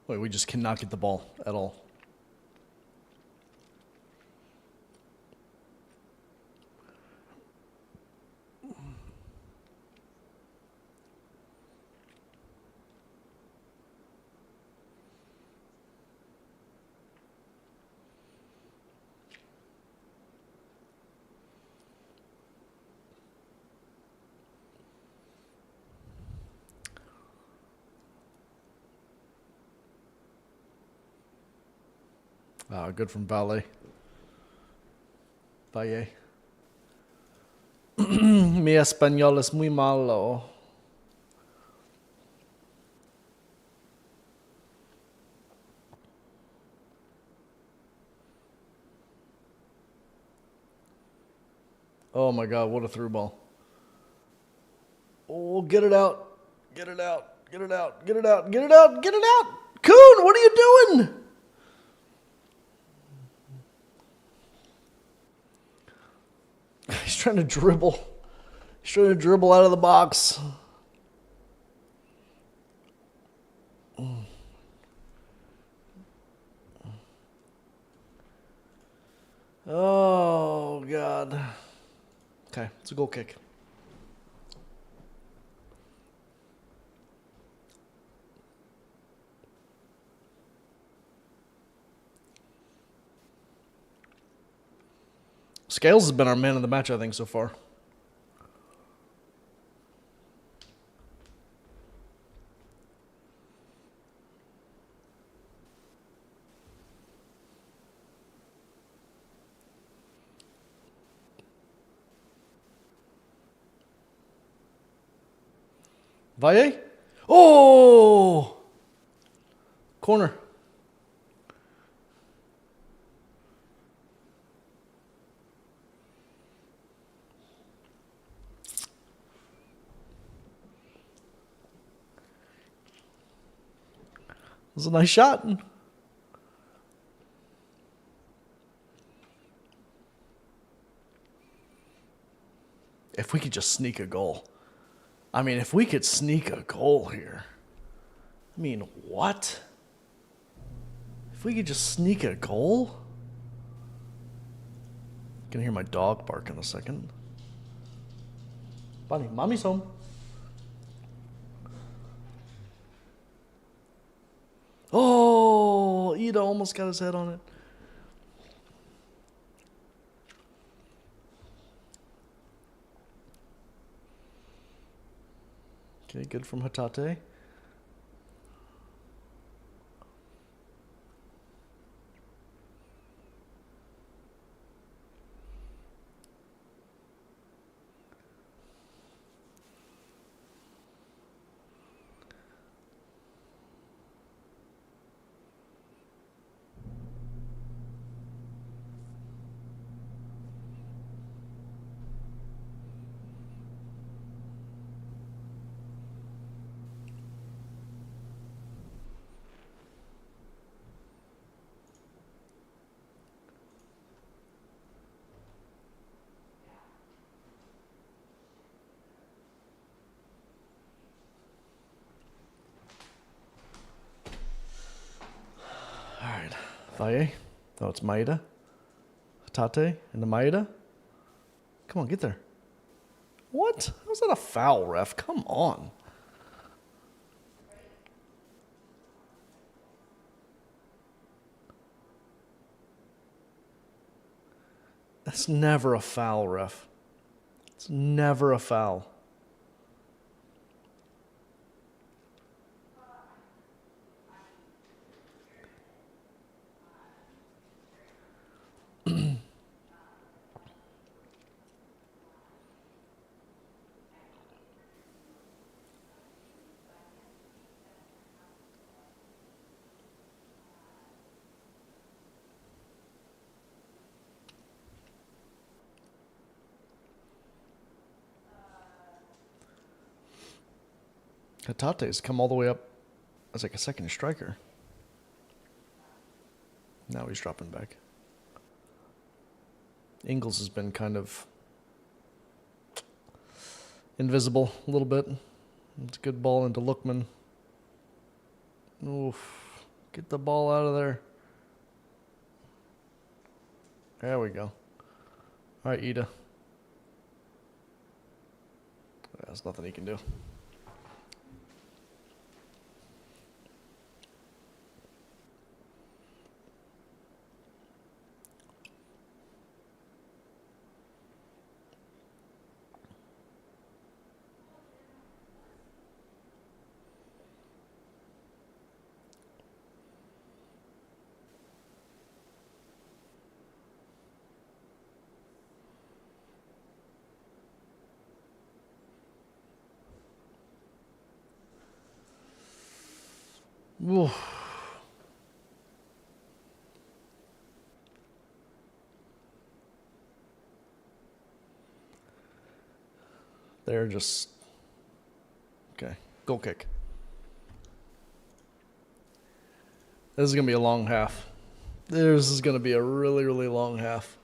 Wait, we just cannot get the ball at all. Good from Valle. Valle. Mi español es muy malo. Oh my God, what a through ball. Oh, get it out. Get it out. Get it out. Get it out. Get it out. Get it out. Kuhn, what are you doing? He's trying to dribble. He's trying to dribble out of the box. Oh, God. Okay, it's a goal kick. Scales has been our man of the match, I think, so far. Valle? Oh! Corner. It was a nice shot. If we could just sneak a goal. I mean, if we could sneak a goal here. I mean, what? If we could just sneak a goal? Gonna hear my dog bark in a second. Bunny, mommy's home. Oh, Ida almost got his head on it. Okay, good from Hatate. Alright. Valle. Oh, it's Maeda. Hatate and the Maeda. Come on, get there. What? How's that a foul, ref? Come on. That's never a foul, ref. It's never a foul. Hatate's come all the way up as like a second striker. Now he's dropping back. Ingles has been kind of invisible a little bit. It's a good ball into Lookman. Oof. Get the ball out of there. There we go. All right, Ida. There's nothing he can do. Oof. They're just... Okay, goal kick. This is going to be a long half. This is going to be a really, really long half.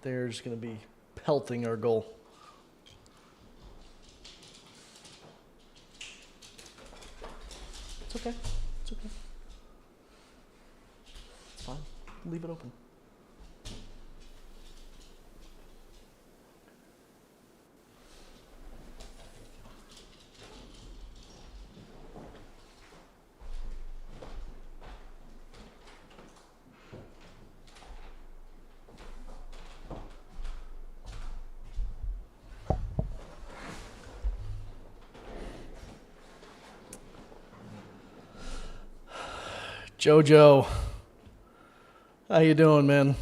They're just going to be pelting our goal. It's okay. It's okay. It's fine. Leave it open. Jojo, how you doing, man?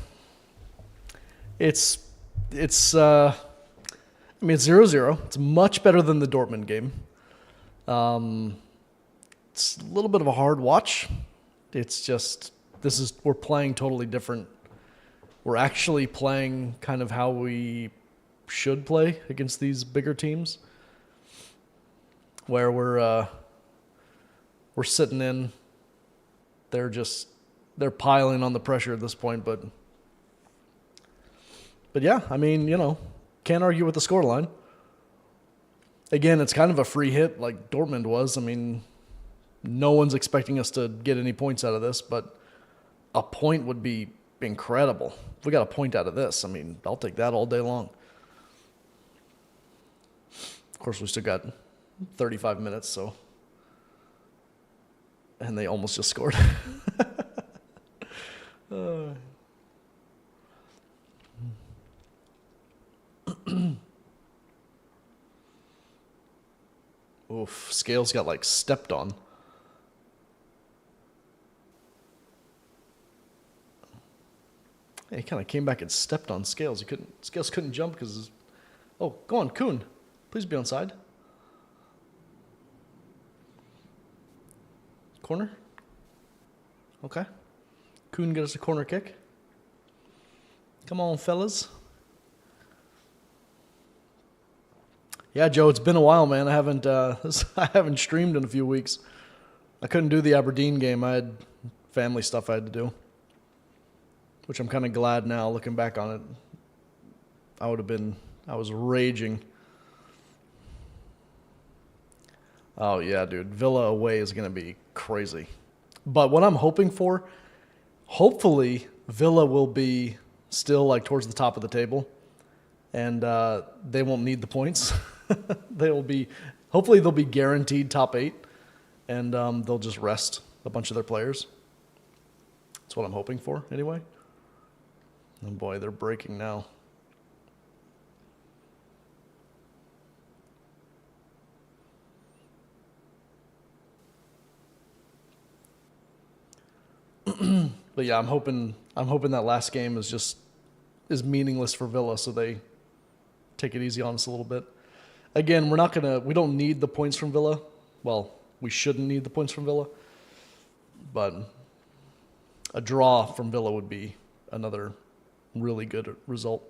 It's I mean, it's 0-0. It's much better than the Dortmund game. It's a little bit of a hard watch. It's just, we're playing totally different. We're actually playing kind of how we should play against these bigger teams, where we're sitting in. They're piling on the pressure at this point, but yeah, I mean, can't argue with the scoreline. Again, it's kind of a free hit like Dortmund was. I mean, no one's expecting us to get any points out of this, but a point would be incredible. If we got a point out of this, I mean, I'll take that all day long. Of course, we still got 35 minutes, so. And they almost just scored. Oof, Scales got like stepped on. Yeah, he kind of came back and stepped on Scales. Scales couldn't jump because. Oh, go on, Kuhn. Please be on side. Corner. Okay. Kuhn get us a corner kick. Come on, fellas. Yeah, Joe, it's been a while, man. I haven't streamed in a few weeks. I couldn't do the Aberdeen game. I had family stuff I had to do, which I'm kind of glad now looking back on it. I was raging. Oh yeah, dude. Villa away is going to be crazy. But what I'm hoping for, hopefully Villa will be still like towards the top of the table, and they won't need the points. Hopefully they'll be guaranteed top 8, and they'll just rest a bunch of their players. That's what I'm hoping for, anyway. Oh boy, they're breaking now. But yeah, I'm hoping that last game is meaningless for Villa, so they take it easy on us a little bit. Again, we don't need the points from Villa. Well, we shouldn't need the points from Villa, but a draw from Villa would be another really good result.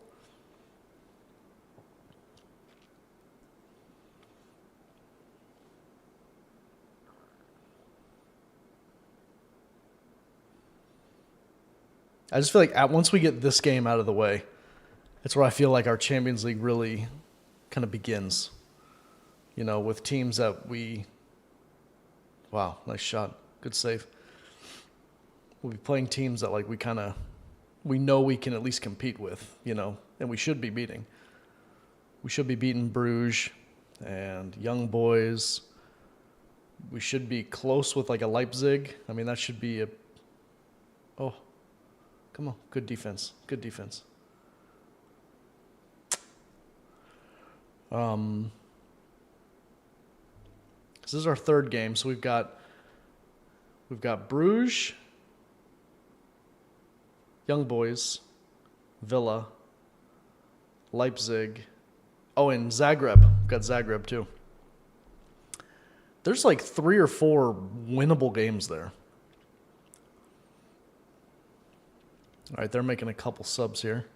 I just feel like once we get this game out of the way, it's where I feel like our Champions League really kind of begins. You know, with teams that wow, nice shot, good save. We'll be playing teams that like we know we can at least compete with, you know, and we should be beating. We should be beating Bruges and Young Boys. We should be close with like a Leipzig. I mean, that should be oh, come on, good defense, good defense. This is our third game, so we've got Bruges, Young Boys, Villa, Leipzig, and Zagreb. We've got Zagreb too. There's like 3 or 4 winnable games there. All right, they're making a couple subs here.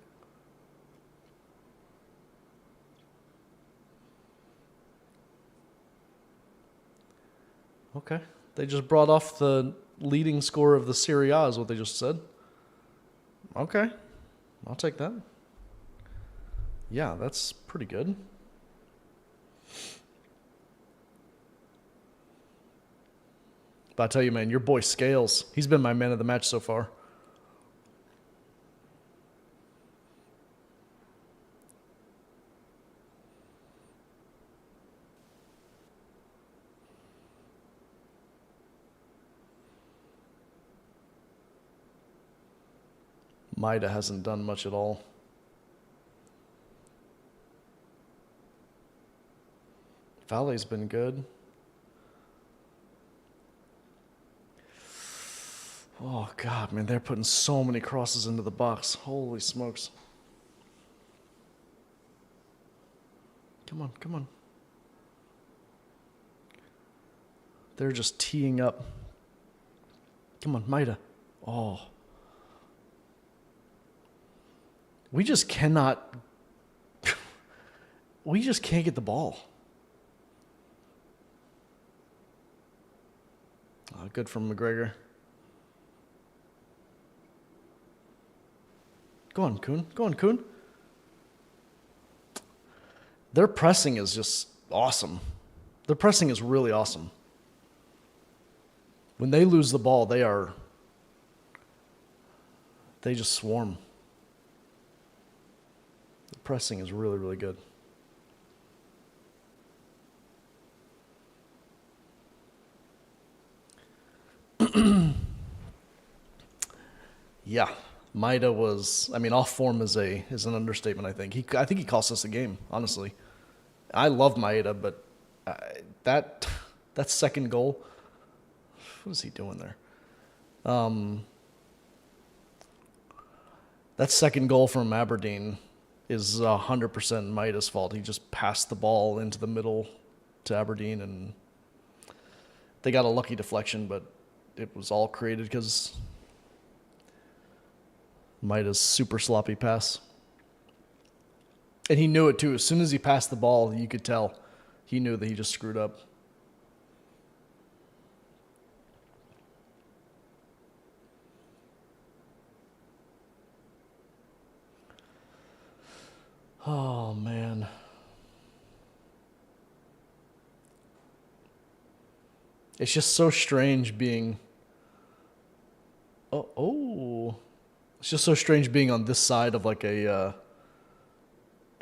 Okay. They just brought off the leading scorer of the Serie A is what they just said. Okay. I'll take that. Yeah, that's pretty good. But I tell you, man, your boy Scales, he's been my man of the match so far. Maida hasn't done much at all. Vale's been good. Oh, God, man, they're putting so many crosses into the box. Holy smokes. Come on, come on. They're just teeing up. Come on, Maida. Oh. We just cannot. We just can't get the ball. Oh, good from McGregor. Go on, Kuhn. Go on, Kuhn. Their pressing is just awesome. Their pressing is really awesome. When they lose the ball, they just swarm. The pressing is really, really good. Yeah, Maida was. I mean, off form is an understatement. I think he cost us a game. Honestly, I love Maida, but that that second goal. What is he doing there? That second goal from Aberdeen is 100% Maida's fault. He just passed the ball into the middle to Aberdeen, and they got a lucky deflection, but it was all created because Maida's super sloppy pass. And he knew it too. As soon as he passed the ball, you could tell he knew that he just screwed up. Oh, man. It's just so strange being. Oh. It's just so strange being on this side of like a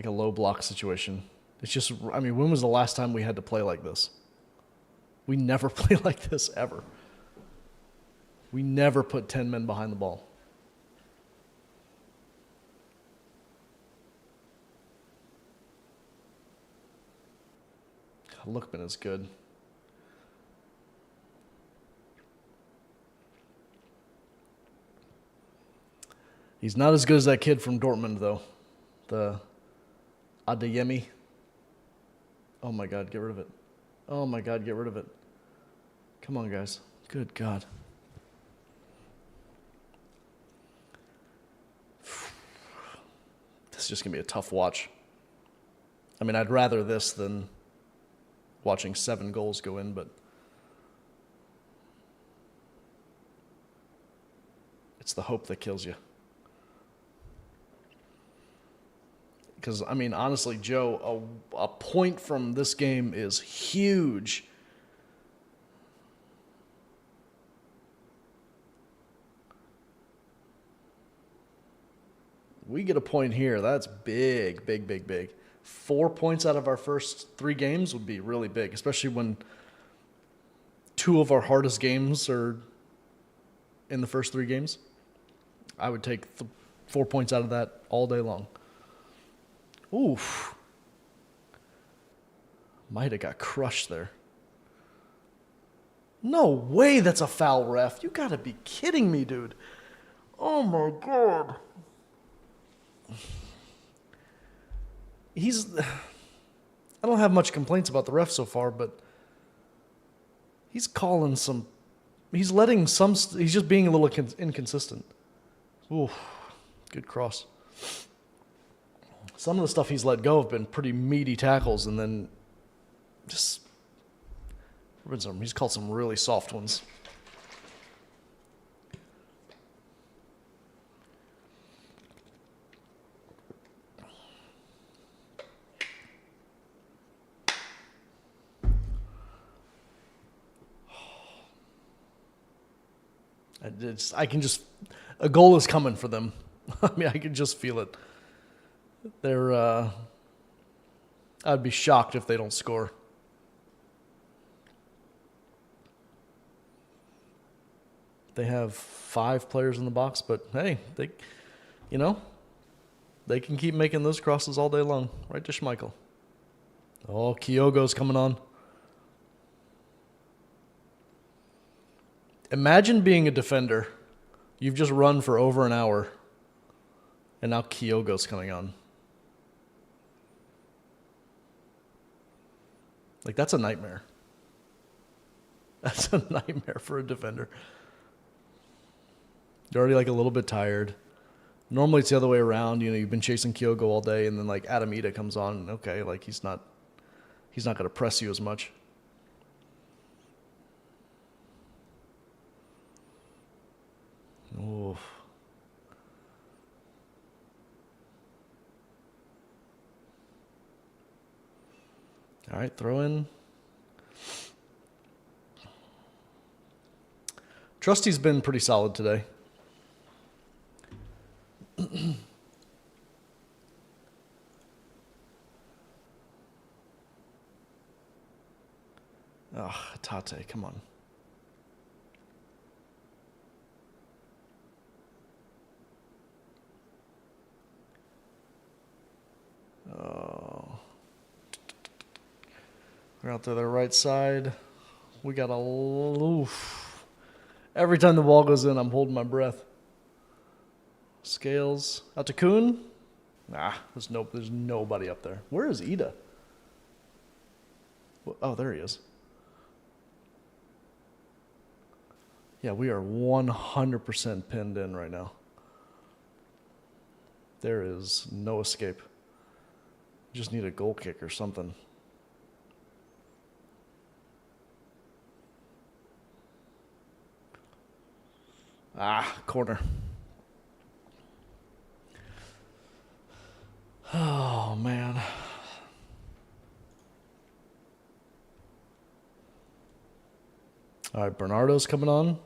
low block situation. It's just, I mean, when was the last time we had to play like this? We never play like this ever. We never put 10 men behind the ball. Lookman is good. He's not as good as that kid from Dortmund, though. The Adeyemi. Oh my God, get rid of it. Oh my God, get rid of it. Come on, guys. Good God. This is just going to be a tough watch. I mean, I'd rather this than watching 7 goals go in, but it's the hope that kills you. Because, I mean, honestly, Joe, a point from this game is huge. We get a point here. That's big, big, big, big. 4 points out of our first 3 games would be really big, especially when 2 of our hardest games are in the first 3 games. I would take 4 points out of that all day long. Oof. Might have got crushed there. No way that's a foul, ref. You gotta be kidding me, dude. Oh my God. I don't have much complaints about the ref so far, but he's calling some. He's letting some. He's just being a little inconsistent. Ooh, good cross. Some of the stuff he's let go have been pretty meaty tackles, and then just he's called some really soft ones. I can just, a goal is coming for them. I mean, I can just feel it. I'd be shocked if they don't score. They have 5 players in the box, but hey, they can keep making those crosses all day long, right to Schmeichel. Oh, Kyogo's coming on. Imagine being a defender. You've just run for over an hour, and now Kyogo's coming on. Like, that's a nightmare. That's a nightmare for a defender. You're already like a little bit tired. Normally it's the other way around. You know, you've been chasing Kyogo all day, and then like Adam Ida comes on, and okay, like he's not going to press you as much. Oof. All right, throw in. Trusty's been pretty solid today. Oh, Tate, come on. We're out to the right side. We got a oof. Every time the ball goes in, I'm holding my breath. Scales out to Kuhn. Nah, there's nobody up there. Where is Ida? Oh, there he is. Yeah, we are 100% pinned in right now. There is no escape. Just need a goal kick or something. Ah, corner. Oh, man. All right, Bernardo's coming on.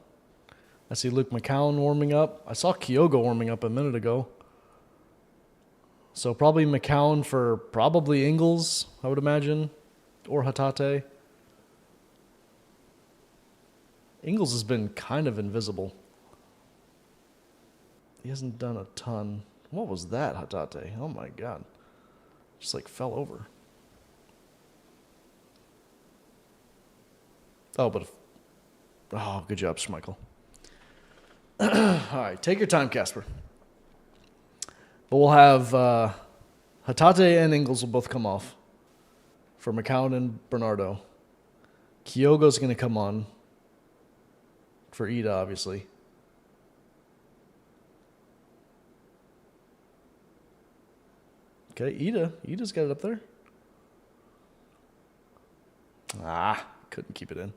I see Luke McCown warming up. I saw Kyogo warming up a minute ago. So probably McCown for probably Ingles, I would imagine, or Hatate. Ingles has been kind of invisible. He hasn't done a ton. What was that, Hatate? Oh my god. Just like fell over. Oh, but... Oh, good job, Schmeichel. All right, take your time, Casper. But we'll have Hatate and Ingles will both come off for McCown and Bernardo. Kyogo's going to come on for Ida, obviously. Okay, Ida's got it up there. Ah, couldn't keep it in.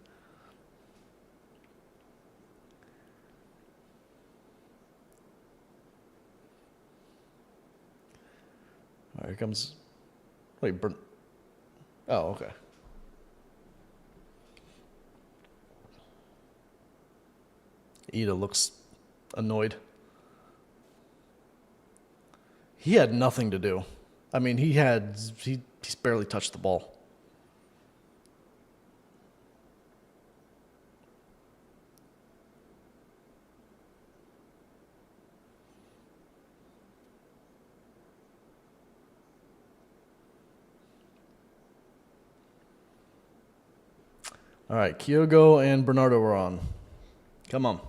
All right, here comes... Wait, oh, okay. Ida looks annoyed. He had nothing to do. I mean, he's barely touched the ball. All right, Kyogo and Bernardo are on. Come on.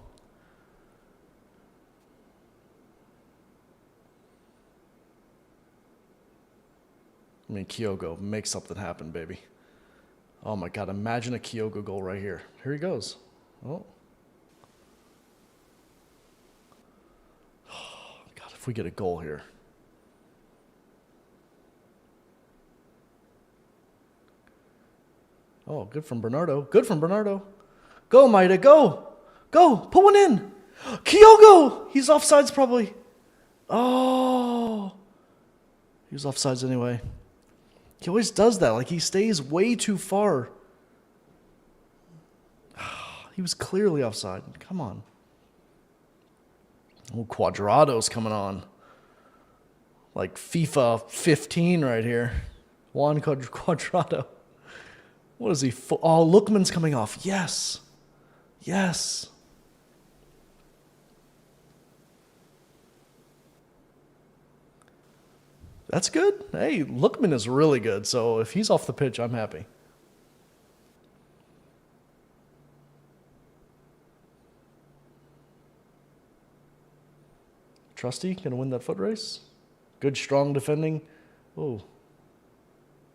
I mean, Kyogo, make something happen, baby. Oh my god, imagine a Kyogo goal right here. Here he goes. Oh. God, if we get a goal here. Oh, good from Bernardo. Good from Bernardo. Go, Maida, go. Go, put one in. Kyogo! He's offsides probably. Oh. He was offsides anyway. He always does that. Like, he stays way too far. He was clearly offside. Come on. Oh, Quadrado's coming on. Like FIFA 15 right here. Juan Quadrado. What is he? Oh, Lookman's coming off. Yes. Yes. That's good. Hey, Lookman is really good. So if he's off the pitch, I'm happy. Trusty going to win that foot race. Good, strong defending. Oh.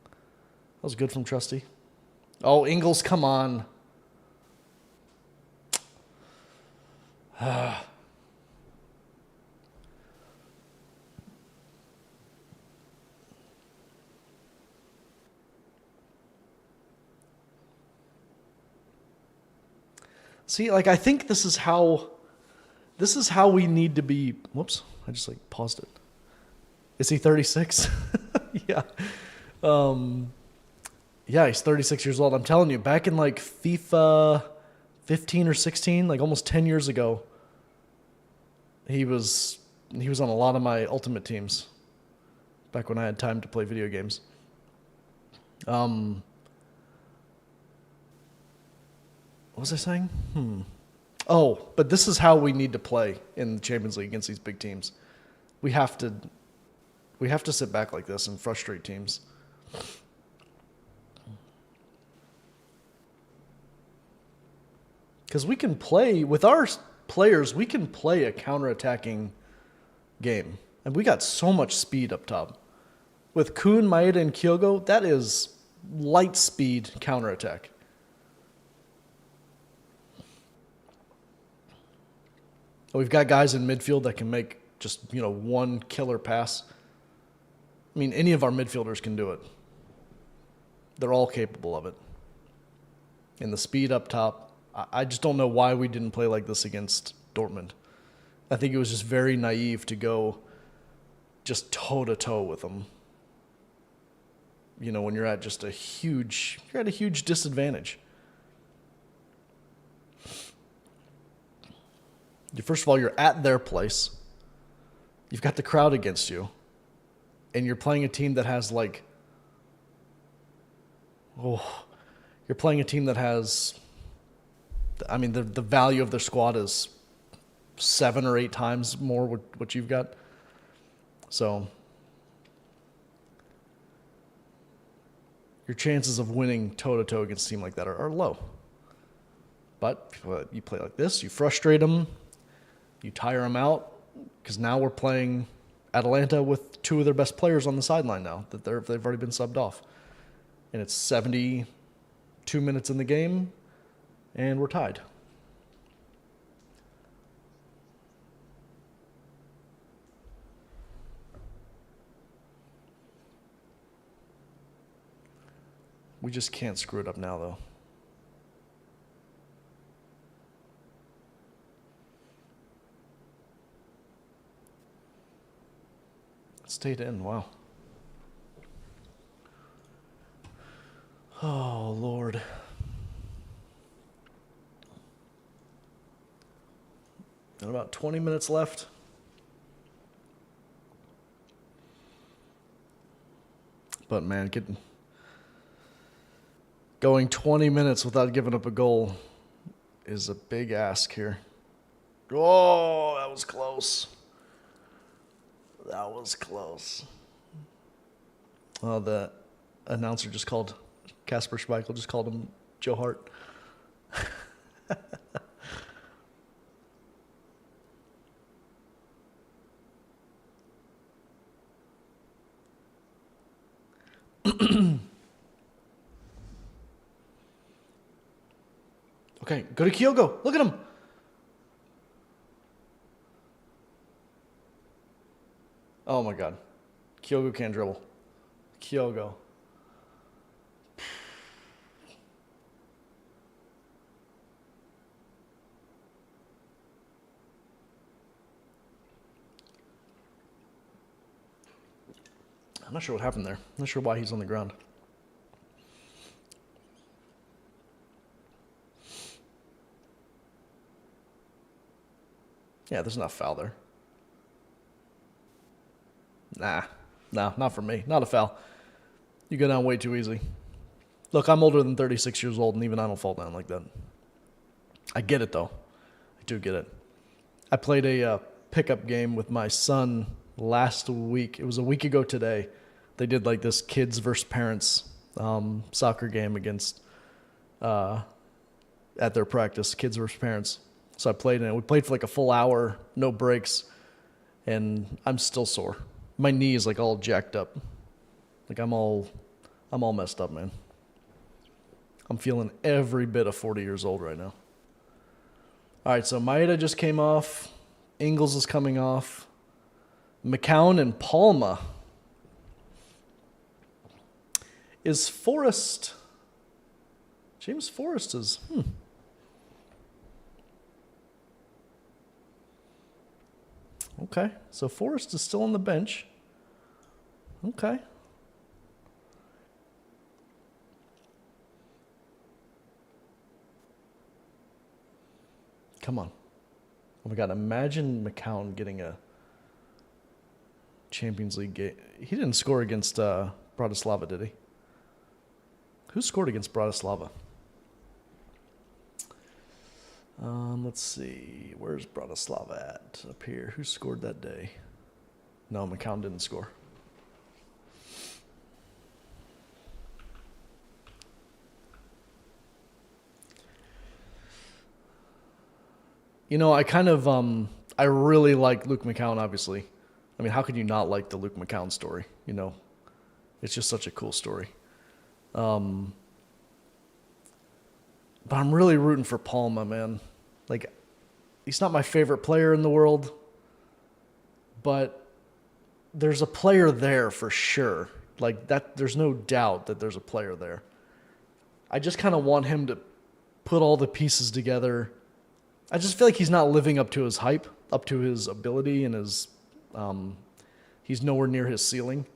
That was good from Trusty. Oh, Ingles, come on. See, like, I think this is how we need to be. Whoops, I just like paused it. Is he 36? Yeah. Yeah, he's 36 years old. I'm telling you, back in like FIFA 15 or 16, like almost 10 years ago, he was on a lot of my ultimate teams back when I had time to play video games. What was I saying? Oh, but this is how we need to play in the Champions League against these big teams. We have to sit back like this and frustrate teams. Because we can play, with our players, we can play a counterattacking game. And we got so much speed up top. With Kuhn, Maeda, and Kyogo, that is light speed counterattack. We've got guys in midfield that can make just, one killer pass. I mean, any of our midfielders can do it. They're all capable of it. And the speed up top, I just don't know why we didn't play like this against Dortmund. I think it was just very naive to go just toe-to-toe with them. When you're at just a huge disadvantage. First of all, you're at their place. You've got the crowd against you. And you're playing a team that has you're playing a team that has, the value of their squad is 7 or 8 times more what you've got. So your chances of winning toe-to-toe against a team like that are low. But you play like this, you frustrate them, you tire them out, because now we're playing Atalanta with 2 of their best players on the sideline now that they've already been subbed off. And it's 72 minutes in the game, and we're tied. We just can't screw it up now, though. It stayed in, wow. Oh, Lord. Got about 20 minutes left. But, man, going 20 minutes without giving up a goal is a big ask here. Oh, that was close. That was close. Oh, the announcer just called, Kasper Schmeichel just called him Joe Hart. Okay, go to Kyogo. Look at him. Oh my God. Kyogo can't dribble. Kyogo. I'm not sure what happened there. I'm not sure why he's on the ground. Yeah, there's not a foul there. Nah, not for me. Not a foul. You go down way too easy. Look, I'm older than 36 years old, and even I don't fall down like that. I get it, though. I do get it. I played a pickup game with my son last week. It was a week ago today. They did like this kids versus parents soccer game against at their practice, kids versus parents. So I played in it. We played for like a full hour, no breaks, and I'm still sore. My knee is like all jacked up. Like I'm all messed up, man. I'm feeling every bit of 40 years old right now. All right, so Maeda just came off. Ingles is coming off. McCown and Palma. Is Forrest... James Forrest is... Okay, so Forrest is still on the bench. Okay. Come on. Oh my God, imagine McCown getting a Champions League game. He didn't score against Bratislava, did he? Who scored against Bratislava? Let's see. Where's Bratislava at? Up here. Who scored that day? No, McCown didn't score. You know, I really like Luke McCown, obviously. I mean, how could you not like the Luke McCown story? You know, it's just such a cool story. Um, but I'm really rooting for Palma, man. Like, he's not my favorite player in the world, but there's a player there for sure. Like that, there's no doubt that there's a player there. I just kind of want him to put all the pieces together. I just feel like he's not living up to his hype, up to his ability, and his. He's nowhere near his ceiling,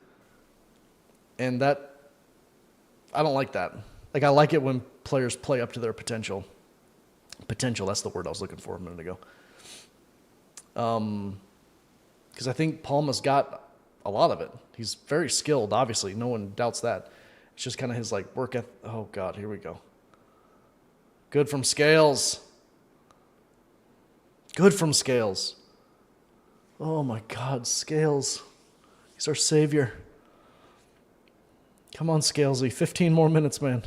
and that I don't like that. Like I like it when players play up to their potential. Potential, that's the word I was looking for a minute ago. Because I think Palma's got a lot of it. He's very skilled, obviously. No one doubts that. It's just kind of his like work ethic. Oh God, here we go. Good from Scales. Good from Scales. Oh my God, Scales. He's our savior. Come on, Scalesy. 15 more minutes, man.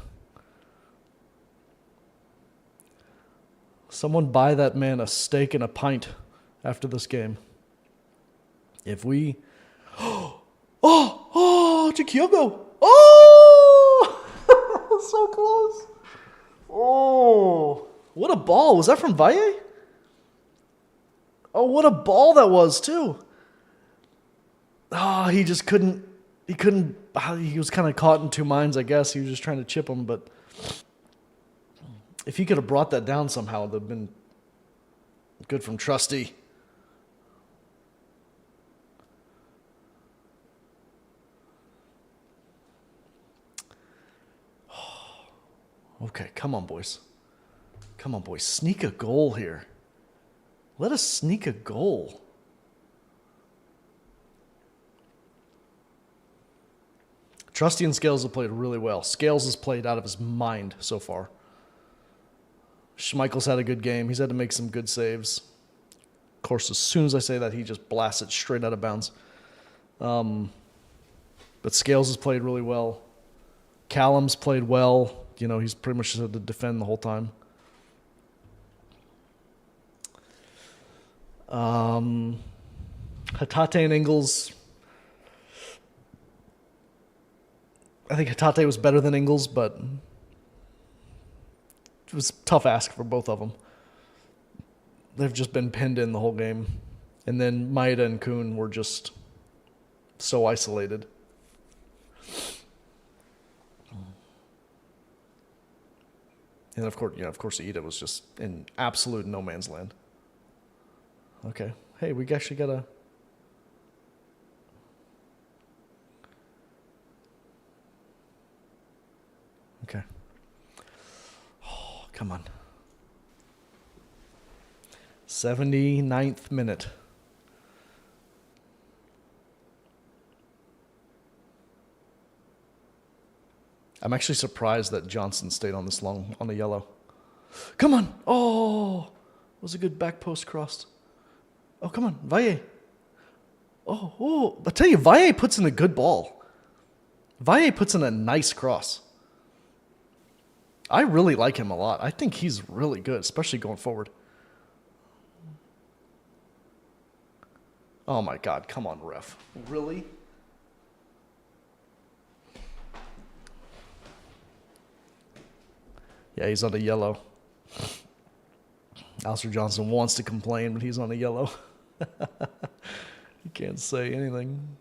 Someone buy that man a steak and a pint after this game. If we... Oh, Chikyogo. Oh! So close. Oh, what a ball. Was that from Valle? Oh, what a ball that was, too. Oh, he just couldn't... He was kind of caught in two minds, I guess. He was just trying to chip him, but... If he could have brought that down somehow, it would have been good from Trusty. Okay, come on, boys. Come on, boys. Sneak a goal here. Let us sneak a goal. Trusty and Scales have played really well. Scales has played out of his mind so far. Schmeichel's had a good game. He's had to make some good saves. Of course, as soon as I say that, he just blasts it straight out of bounds. But Scales has played really well. Callum's played well. You know, he's pretty much just had to defend the whole time. Hatate and Ingles. I think Hatate was better than Ingles, but it was a tough ask for both of them. They've just been pinned in the whole game. And then Maeda and Kuhn were just so isolated. And of course, Ida was just in absolute no man's land. Okay. Hey, we actually got a... Okay. Oh, come on. 79th minute. I'm actually surprised that Johnson stayed on this long on the yellow. Come on. Oh, it was a good back post cross. Oh, come on. Valle. Oh. I tell you, Valle puts in a good ball. Valle puts in a nice cross. I really like him a lot. I think he's really good, especially going forward. Oh my God. Come on, ref. Really? Yeah, he's on a yellow. Alistair Johnson wants to complain, but he's on a yellow. He can't say anything.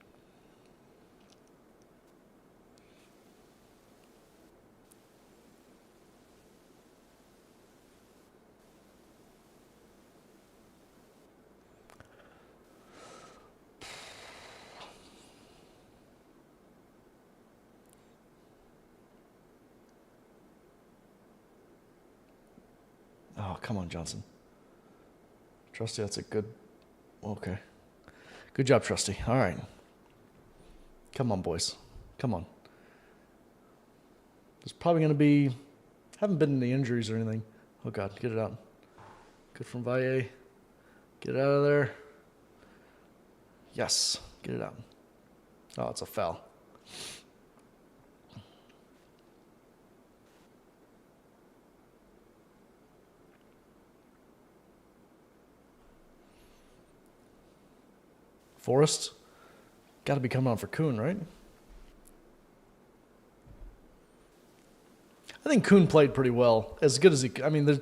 Oh, come on, Johnson. Trusty, that's a good... Okay. Good job, Trusty. All right. Come on, boys. Come on. There's probably going to be... Haven't been any injuries or anything. Oh, God. Get it out. Good from Valle. Get it out of there. Yes. Get it out. Oh, it's a foul. Forrest, got to be coming on for Kuhn, right? I think Kuhn played pretty well, as good as he. I mean, there's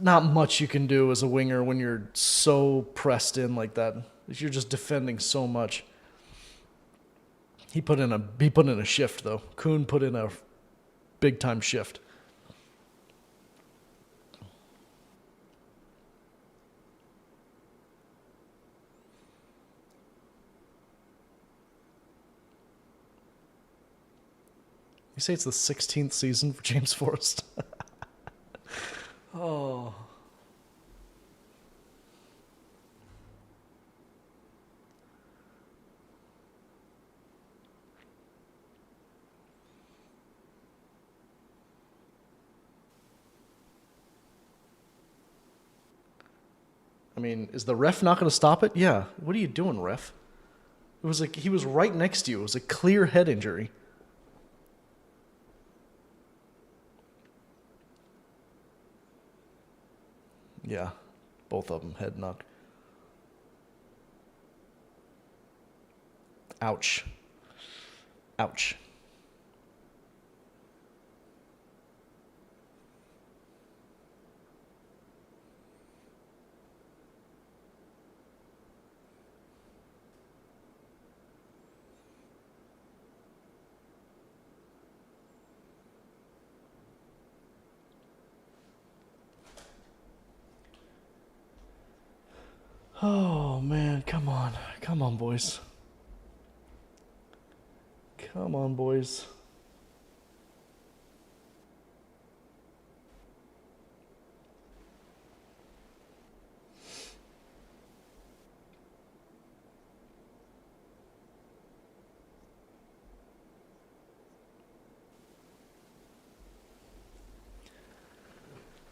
not much you can do as a winger when you're so pressed in like that. You're just defending so much. He put in a shift though. Kuhn put in a big time shift. You say it's the 16th season for James Forrest? Oh. I mean, is the ref not going to stop it? Yeah. What are you doing, ref? It was like he was right next to you. It was a clear head injury. Yeah, both of them head knock. Ouch. Ouch. Oh, man, come on. Come on, boys. Come on, boys.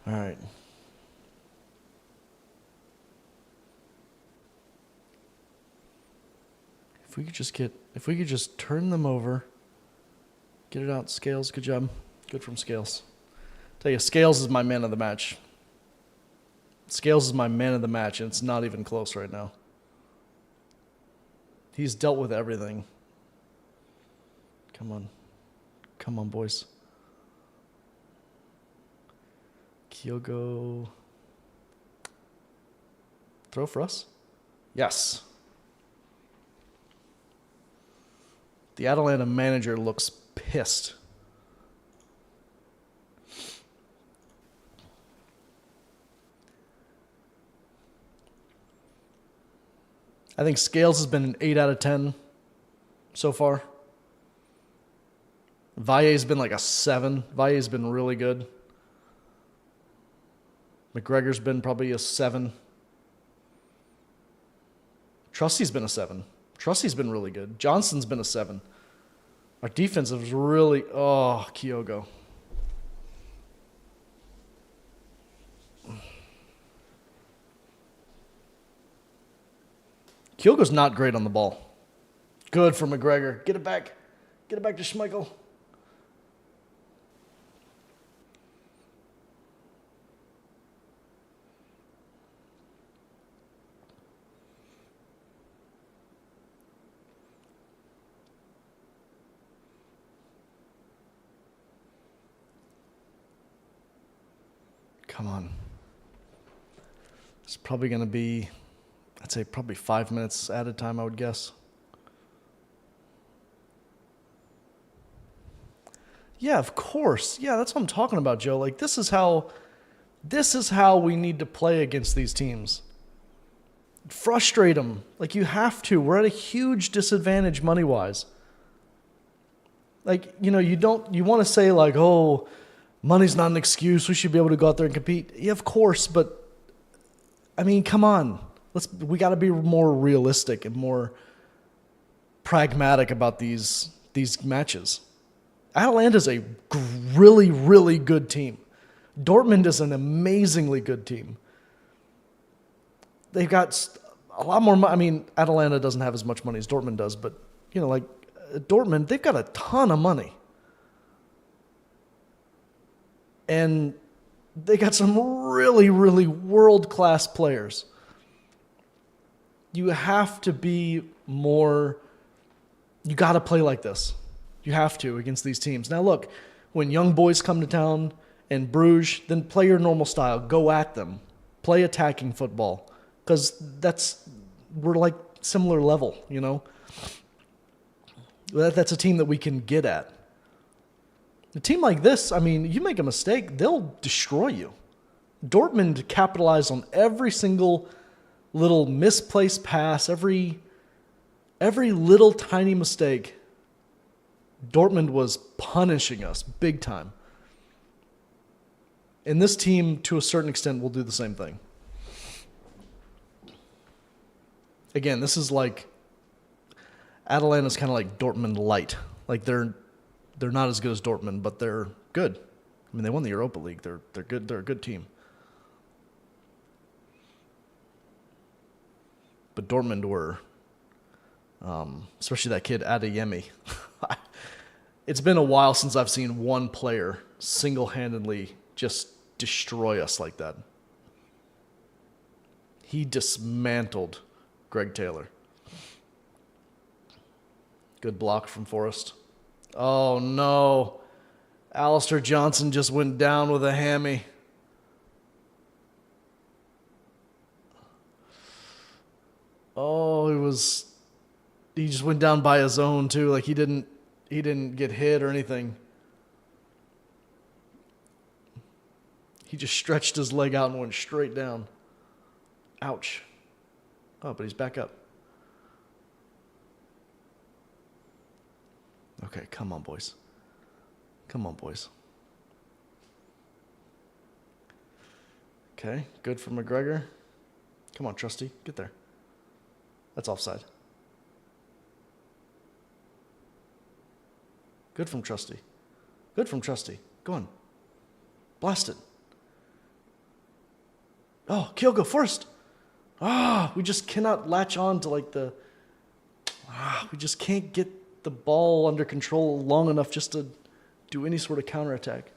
All right. If we could just turn them over, get it out. Scales, good job. Good from Scales. Tell you, Scales is my man of the match. Scales is my man of the match, and it's not even close right now. He's dealt with everything. Come on. Come on, boys. Kyogo. Throw for us? Yes. The Atalanta manager looks pissed. I think Scales has been an 8 out of 10 so far. Valle's been like a 7. Valle's been really good. McGregor's been probably a 7. Trusty's been a 7. Trusty's been really good. Johnson's been a 7. Our defense is really... Oh, Kyogo. Kyogo's not great on the ball. Good for McGregor. Get it back. Get it back to Schmeichel. Come on. It's probably going to be, I'd say probably 5 minutes added time, I would guess. Yeah, of course. Yeah, that's what I'm talking about, Joe. Like this is how we need to play against these teams. Frustrate them. Like you have to. We're at a huge disadvantage money-wise. Like, you want to say like, "Oh, money's not an excuse. We should be able to go out there and compete." Yeah, of course, but I mean, come on. We got to be more realistic and more pragmatic about these matches. Atalanta's a really, really good team. Dortmund is an amazingly good team. They've got a lot more money. I mean, Atalanta doesn't have as much money as Dortmund does, but, like Dortmund, they've got a ton of money. And they got some really, really world-class players. You have to be more. You got to play like this. You have to against these teams. Now, look, when young boys come to town and Bruges, then play your normal style. Go at them. Play attacking football. Because we're like similar level, you know? That's a team that we can get at. A team like this, I mean, you make a mistake, they'll destroy you. Dortmund capitalized on every single little misplaced pass, every little tiny mistake. Dortmund was punishing us big time. And this team, to a certain extent, will do the same thing. Again, this is like Atalanta's kind of like Dortmund light. Like they're not as good as Dortmund, but they're good. I mean, they won the Europa League. They're good. They're a good team. But Dortmund were, especially that kid Adeyemi. It's been a while since I've seen one player single-handedly just destroy us like that. He dismantled Greg Taylor. Good block from Forrest. Oh, no. Alistair Johnson just went down with a hammy. Oh, he just went down by his own too. Like he didn't get hit or anything. He just stretched his leg out and went straight down. Ouch. Oh, but he's back up. Okay, come on, boys. Come on, boys. Okay, good for McGregor. Come on, Trusty, get there. That's offside. Good from Trusty. Good from Trusty. Go on. Blast it. Oh, Kyogo first. We just cannot latch on to we just can't get the ball under control long enough just to do any sort of counterattack.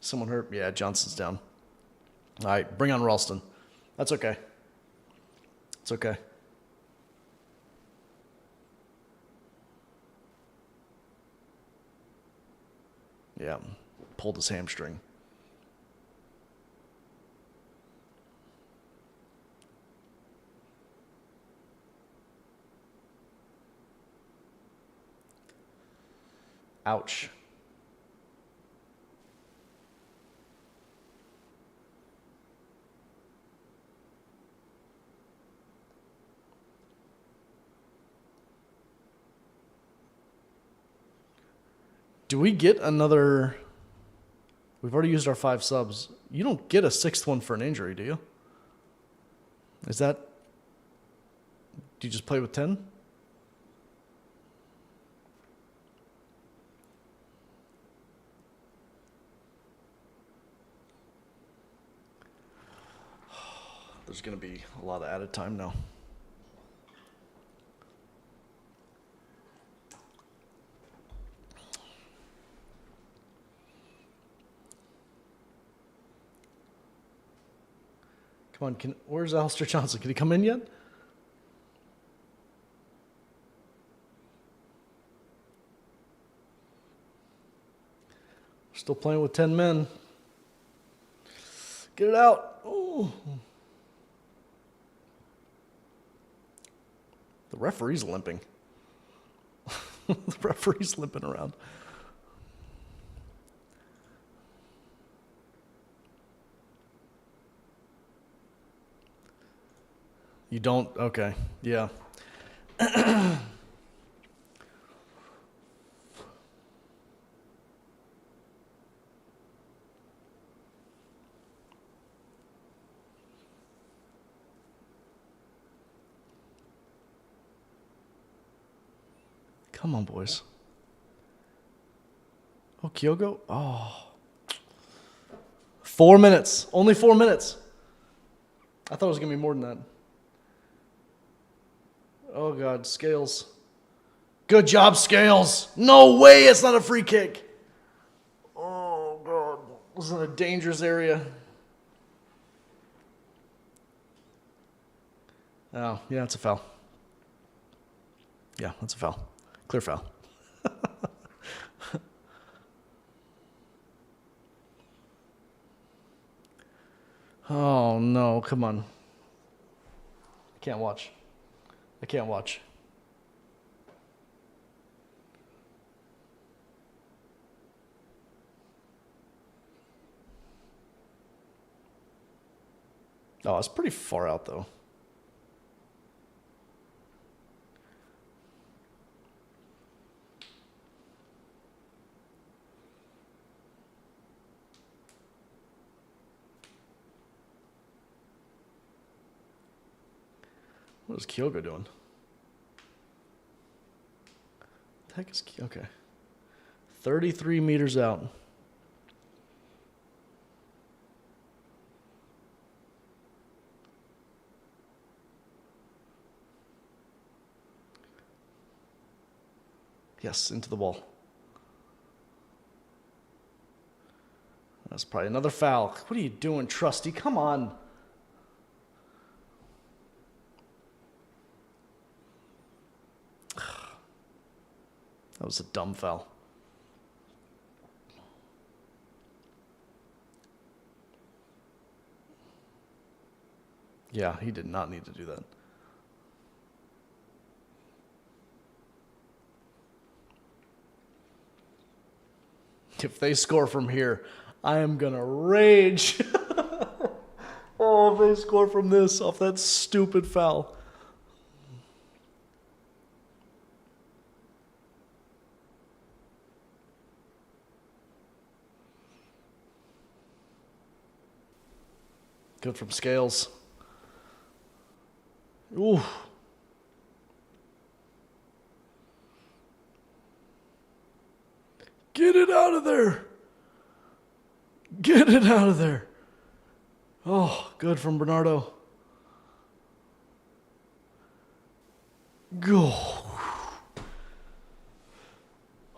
Someone hurt? Yeah, Johnson's down. All right, bring on Ralston. That's okay. It's okay. Yeah, pulled his hamstring. Ouch. Do we get another? We've already used our 5 subs. You don't get a 6th one for an injury, do you? Is that? Do you just play with 10? There's going to be a lot of added time now. Come on, where's Alistair Johnson? Can he come in yet? We're still playing with 10 men. Get it out. Ooh. The referee's limping. The referee's limping around. You don't? Okay. Yeah. Come on, boys. Oh, Kyogo? Oh. 4 minutes. Only 4 minutes. I thought it was going to be more than that. Oh, God. Scales. Good job, Scales. No way it's not a free kick. Oh, God. This is in a dangerous area. Oh, yeah, it's a foul. Yeah, that's a foul. Clear foul. Oh, no. Come on. I can't watch. I can't watch. Oh, it's pretty far out, though. What is Kyogo doing? The heck is Kyogo? Okay. 33 meters out. Yes, into the wall. That's probably another foul. What are you doing, Trusty? Come on. That was a dumb foul. Yeah, he did not need to do that. If they score from here, I am going to rage. Oh, if they score from this, off that stupid foul. Good from Scales. Ooh. Get it out of there. Get it out of there. Oh, good from Bernardo. Go.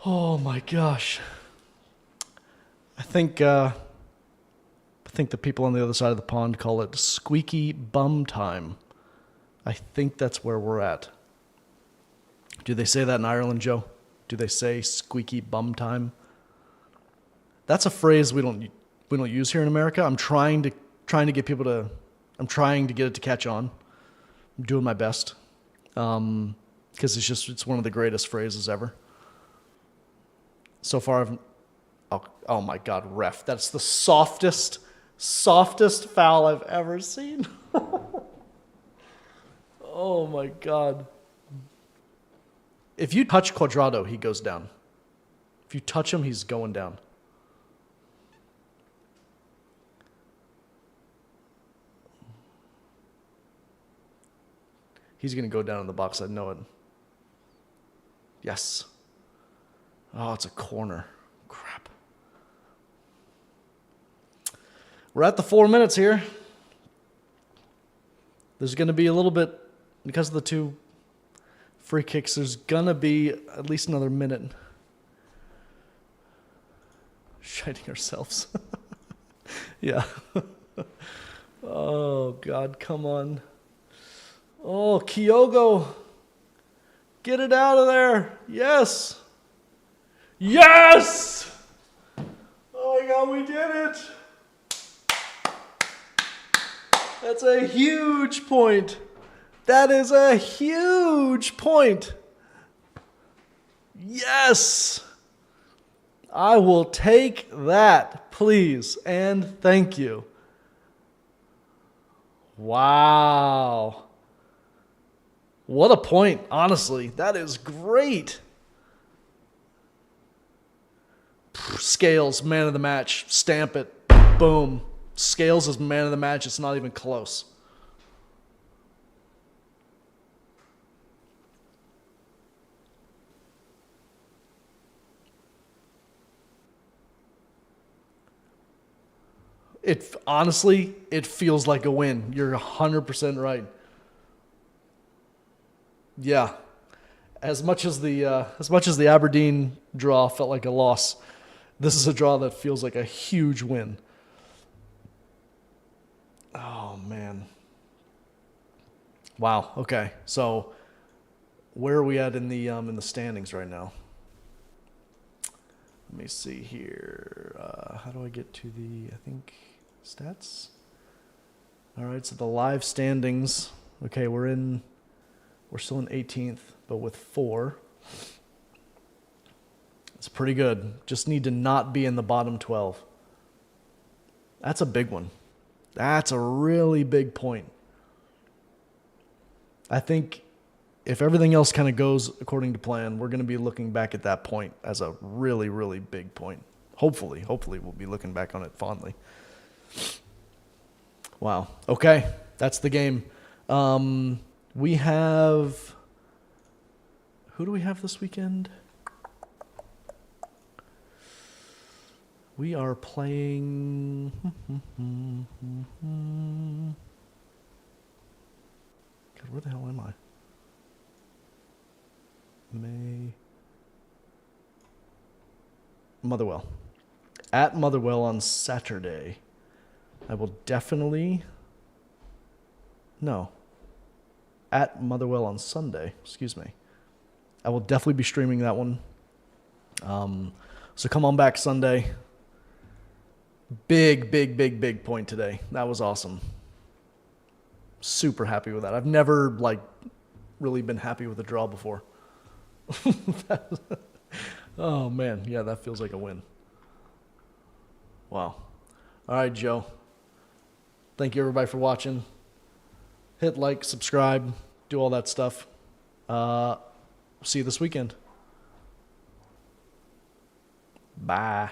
Oh my gosh. I think the people on the other side of the pond call it squeaky bum time. I think that's where we're at. Do they say that in Ireland, Joe? Do they say squeaky bum time? That's a phrase we don't use here in America. I'm trying to get people to. I'm trying to get it to catch on. I'm doing my best, because it's one of the greatest phrases ever. So far, oh my God, ref! That's the softest foul I've ever seen. Oh my God! If you touch Cuadrado, he goes down. If you touch him, he's going down. He's going to go down in the box. I know it. Yes. Oh, it's a corner. Crap. We're at the 4 minutes here. There's going to be a little bit, because of the two free kicks, there's going to be at least another minute. Shiting ourselves. Yeah. Oh, God, come on. Oh, Kyogo. Get it out of there. Yes. Yes! Oh, my God, we did it. That's a huge point. That is a huge point. Yes. I will take that, please, and thank you. Wow. What a point, honestly. That is great. Scales, man of the match. Stamp it. Boom. Scales is man of the match. It's not even close. Honestly, it feels like a win. You're 100% right. Yeah. as much as the Aberdeen draw felt like a loss, this is a draw that feels like a huge win. Oh man. Wow. Okay. So where are we at in the standings right now? Let me see here. How do I get to I think stats? All right. So the live standings. Okay, we're still in 18th, but with 4. It's pretty good. Just need to not be in the bottom 12. That's a big one. That's a really big point. I think if everything else kind of goes according to plan, we're going to be looking back at that point as a really, really big point. Hopefully we'll be looking back on it fondly. Wow. Okay, that's the game. We have... Who do we have this weekend? We are playing... God, where the hell am I? Motherwell. At Motherwell on Saturday. I will definitely... No. At Motherwell on Sunday. Excuse me. I will definitely be streaming that one. So come on back Sunday. Big point today. That was awesome. Super happy with that. I've never really been happy with a draw before. Oh man, yeah, that feels like a win. Wow. All right, Joe. Thank you everybody for watching. Hit like, subscribe, do all that stuff. See you this weekend. Bye.